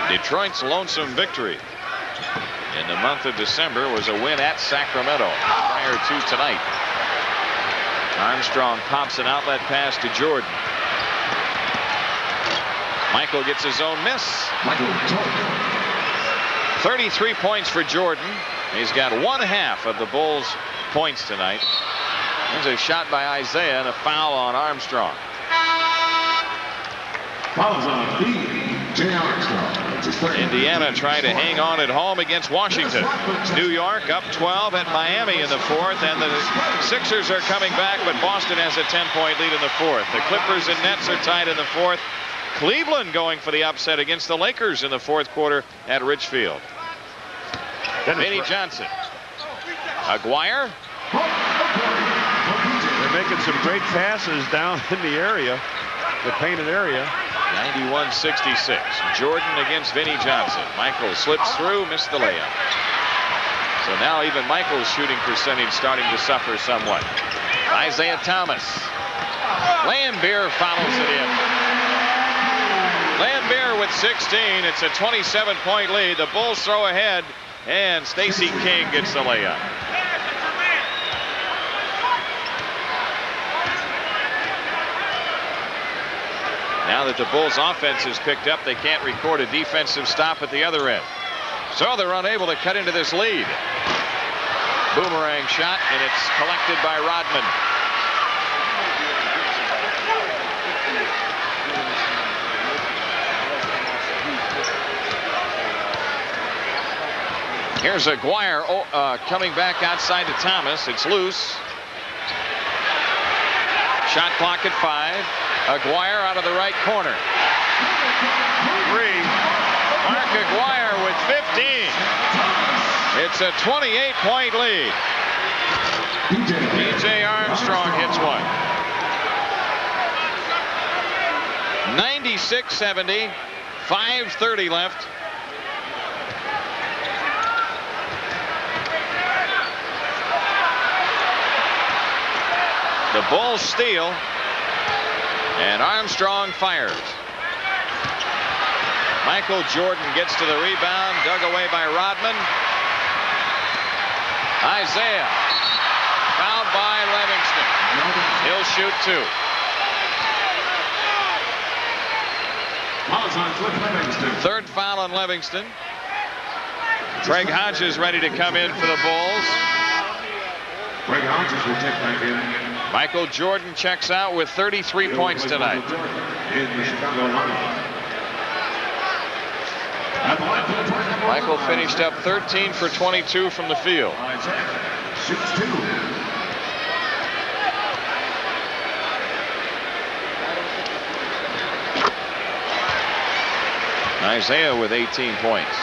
Detroit's lonesome victory in the month of December was a win at Sacramento prior to tonight. Armstrong pops an outlet pass to Jordan. Michael gets his own miss. 33 points for Jordan. He's got 1/2 of the Bulls' points tonight. There's a shot by Isaiah and a foul on Armstrong. Fouls on B.J. Armstrong. Indiana trying to hang on at home against Washington. New York up 12 at Miami in the fourth, and the Sixers are coming back, but Boston has a 10-point lead in the fourth. The Clippers and Nets are tied in the fourth. Cleveland going for the upset against the Lakers in the fourth quarter at Richfield. Vinnie Johnson. Aguirre. They're making some great passes down in the area, the painted area. 91-66. Jordan against Vinnie Johnson. Michael slips through, missed the layup. So now even Michael's shooting percentage starting to suffer somewhat. Isaiah Thomas. Lambier follows it in. Lambier with 16. It's a 27-point lead. The Bulls throw ahead, and Stacey King gets the layup. Now that the Bulls offense is picked up, they can't record a defensive stop at the other end. So they're unable to cut into this lead. Boomerang shot, and it's collected by Rodman. Here's Aguirre coming back outside to Thomas. It's loose. Shot clock at 5. Aguirre out of the right corner. 3. Mark Aguirre with 15. It's a 28-point lead. B.J. Armstrong hits one. 96-70. 5:30 left. The Bulls steal, and Armstrong fires. Michael Jordan gets to the rebound, dug away by Rodman. Isaiah, fouled by Livingston. He'll shoot 2. Third foul on Livingston. Craig Hodges ready to come in for the Bulls. Craig Hodges will check back in. Michael Jordan checks out with 33 points tonight. Michael finished up 13 for 22 from the field. Isaiah with 18 points.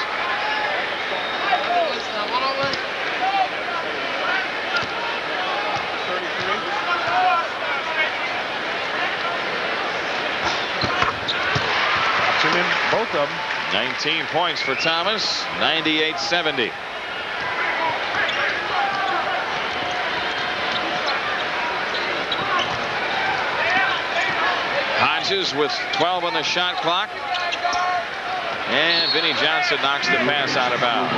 Both of them. 19 points for Thomas. 98-70. Hodges with 12 on the shot clock. And Vinnie Johnson knocks the pass out of bounds.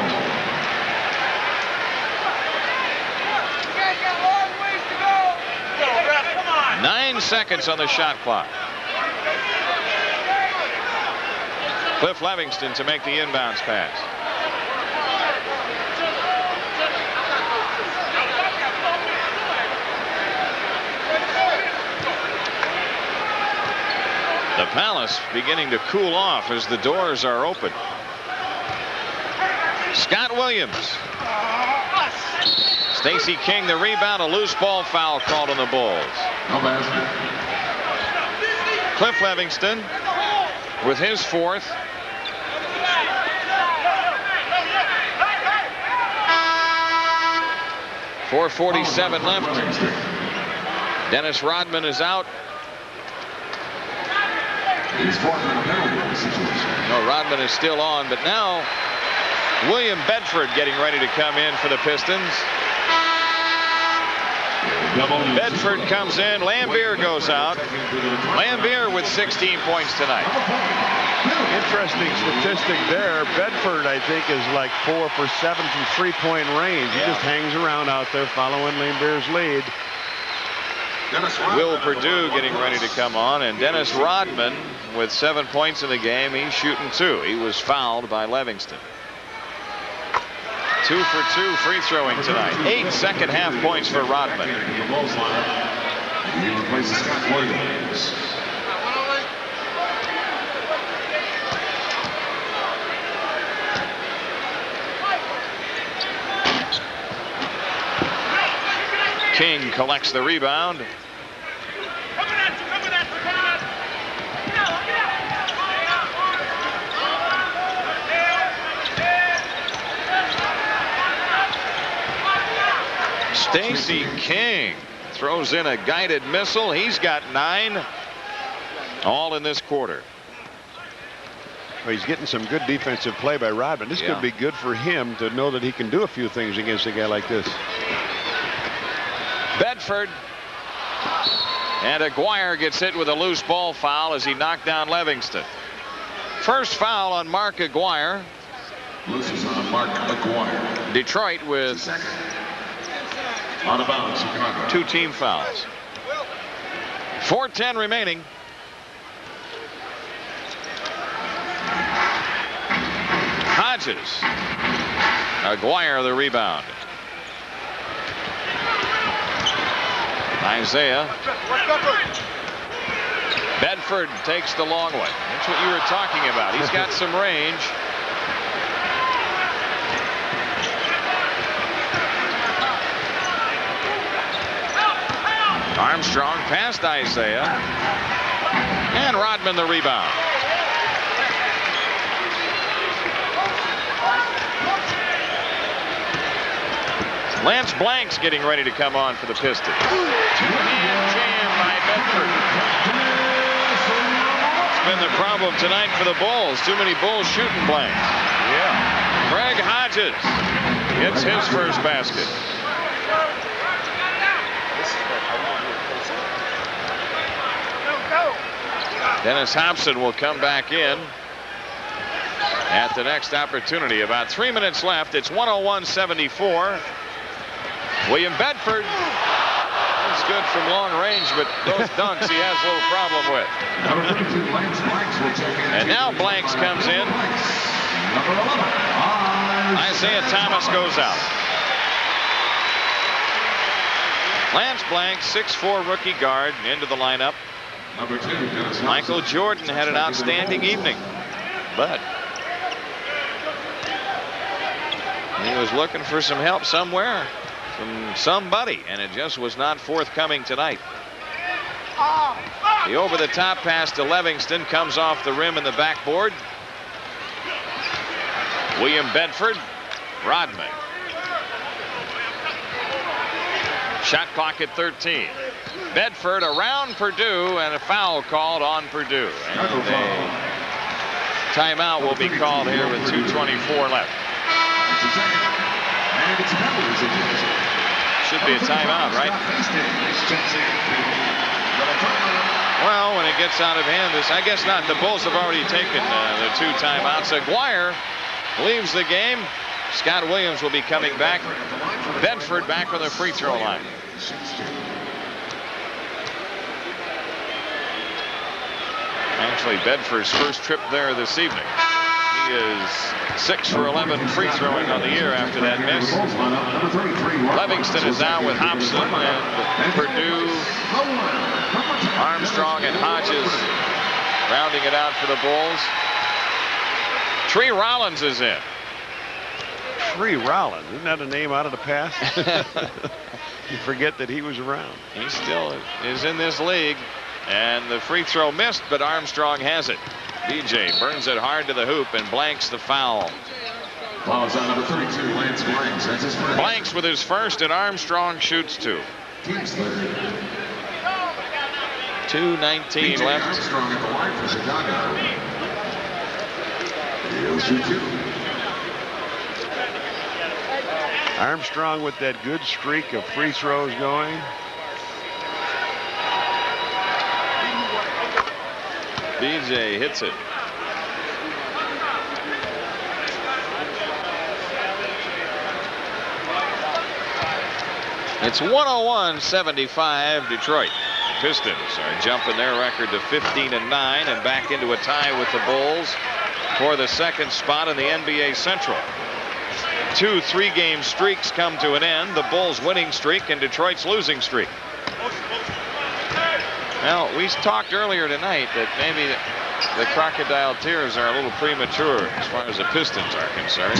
Come on. 9 seconds on the shot clock. Cliff Livingston to make the inbounds pass. The Palace beginning to cool off as the doors are open. Scott Williams. Stacey King the rebound. A loose ball foul called on the Bulls. No basket. Cliff Livingston with his 4th. .447 left. Dennis Rodman is out. He's forfeited a penalty situation. No, Rodman is still on, but now William Bedford getting ready to come in for the Pistons. Bedford comes in. Lambier goes out. Lambier with 16 points tonight. Interesting statistic there. Bedford, I think, is like 4 for 7 from three-point range. He just hangs around out there following Lambier's lead. Will Perdue getting ready to come on, and Dennis Rodman with 7 points in the game. He's shooting 2. He was fouled by Livingston. 2 for 2 free throwing tonight. 8 second half points for Rodman. He replaces Scott Williams. King collects the rebound. Stacey King throws in a guided missile. He's got 9, all in this quarter. Well, he's getting some good defensive play by Rodman. This could be good for him to know that he can do a few things against a guy like this. Bedford, and Aguirre gets hit with a loose ball foul as he knocked down Livingston. First foul on Mark Aguirre. Loose is on Mark Aguirre. Detroit with Out of bounds, Chicago. 2 team fouls. 4:10 remaining. Hodges. Aguirre the rebound. Isaiah. Bedford takes the long way. That's what you were talking about. He's got some range. Armstrong past Isaiah. And Rodman the rebound. Lance Blank's getting ready to come on for the Pistons. Two-hand jam by Bedford. It's been the problem tonight for the Bulls. Too many Bulls shooting blanks. Yeah. Craig Hodges gets his first basket. Dennis Hobson will come back in at the next opportunity. About 3 minutes left. It's 101-74. William Bedford is good from long range, but those dunks he has a little problem with. And now Blanks comes in. Isaiah Thomas goes out. Lance Blanks, 6'4" rookie guard, into the lineup. Michael Jordan had an outstanding evening, but he was looking for some help somewhere from somebody, and it just was not forthcoming tonight. The over-the-top pass to Livingston comes off the rim in the backboard. William Bedford, Rodman. Shot clock at 13. Bedford around Purdue, and a foul called on Purdue. And a timeout will be called here with 2:24 left. Should be a timeout, right? Well, when it gets out of hand, I guess not. The Bulls have already taken the 2 timeouts. Aguirre leaves the game. Scott Williams will be coming back. Bedford back on the free throw line. Actually, Bedford's first trip there this evening. He is 6 for 11 free throwing on the year after that miss. Livingston is out with Hobson and Purdue, Armstrong and Hodges rounding it out for the Bulls. Tree Rollins is in. Tree Rollins, isn't that a name out of the past? You forget that he was around. He still is in this league. And the free throw missed, but Armstrong has it. DJ burns it hard to the hoop and blanks the foul. Fouls on number 32, Lance Blanks. That's his first. Blanks with his first, and Armstrong shoots 2. 2:19 left. Armstrong at the line for Chicago. He'll shoot 2. Armstrong with that good streak of free throws going. DJ hits it. It's 101-75 Detroit. The Pistons are jumping their record to 15-9 and back into a tie with the Bulls for the second spot in the NBA Central. 2 3-game streaks come to an end. The Bulls' winning streak and Detroit's losing streak. Now, we talked earlier tonight that maybe the crocodile tears are a little premature as far as the Pistons are concerned.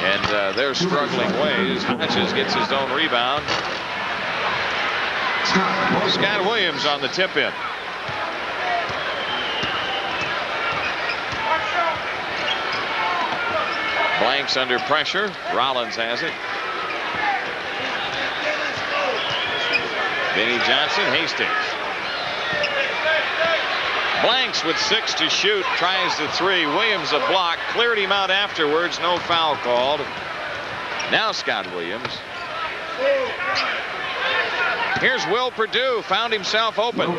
And they're struggling ways. Hodges gets his own rebound. Scott Williams on the tip-in. Blanks under pressure. Rollins has it. Vinnie Johnson, Hastings. Blanks with 6 to shoot, tries the 3. Williams a block, cleared him out afterwards, no foul called. Now Scott Williams. Here's Will Perdue, found himself open.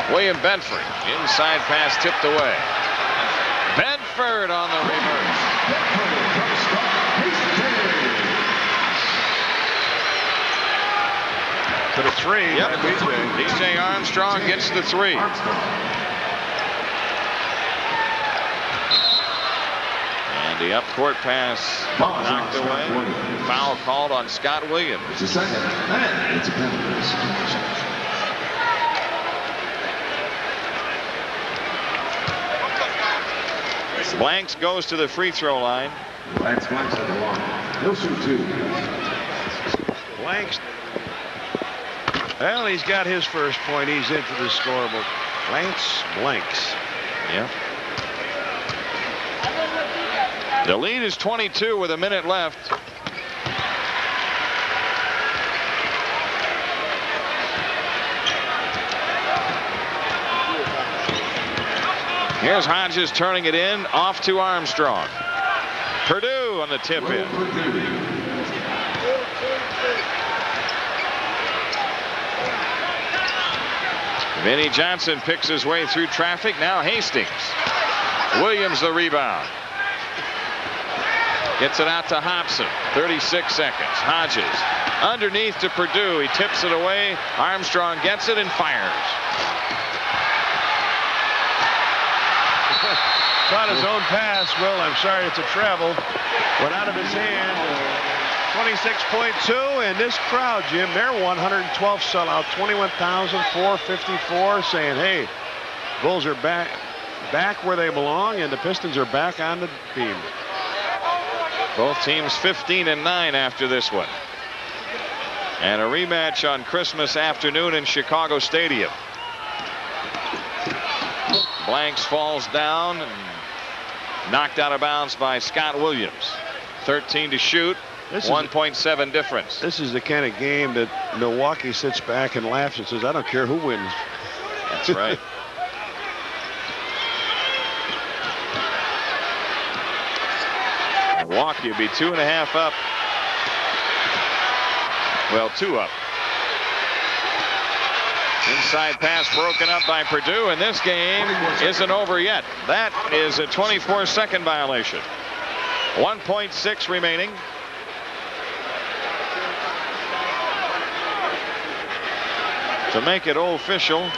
William Benford, inside pass tipped away. Benford on the reverse. To the 3. Yep. DJ Armstrong gets the 3. And the up-court pass knocked away. Foul called on Scott Williams. It's a second, and it's a penalty. Blanks goes to the free throw line. Blanks at the line. He'll shoot 2. Blanks. Well, he's got his first point. He's into the scorebook. Blanks. Yeah. The lead is 22 with a minute left. Here's Hodges turning it in, off to Armstrong. Perdue on the tip in. Vinnie Johnson picks his way through traffic. Now Hastings. Williams the rebound. Gets it out to Hobson. 36 seconds. Hodges underneath to Perdue. He tips it away. Armstrong gets it and fires. Caught his own pass. Well, I'm sorry, it's a travel. Went out of his hand. 26.2, and this crowd, Jim, they're 112 sellout, 21,454, saying, hey, Bulls are back where they belong, and the Pistons are back on the team. Both teams 15-9 after this one. And a rematch on Christmas afternoon in Chicago Stadium. Blanks falls down and knocked out of bounds by Scott Williams. 13 to shoot. 1.7 difference. This is the kind of game that Milwaukee sits back and laughs and says, I don't care who wins. That's right. Milwaukee will be 2.5 up. Well, 2 up. Inside pass broken up by Perdue, and this game isn't over yet. That is a 24-second violation. 1.6 remaining. To make it official,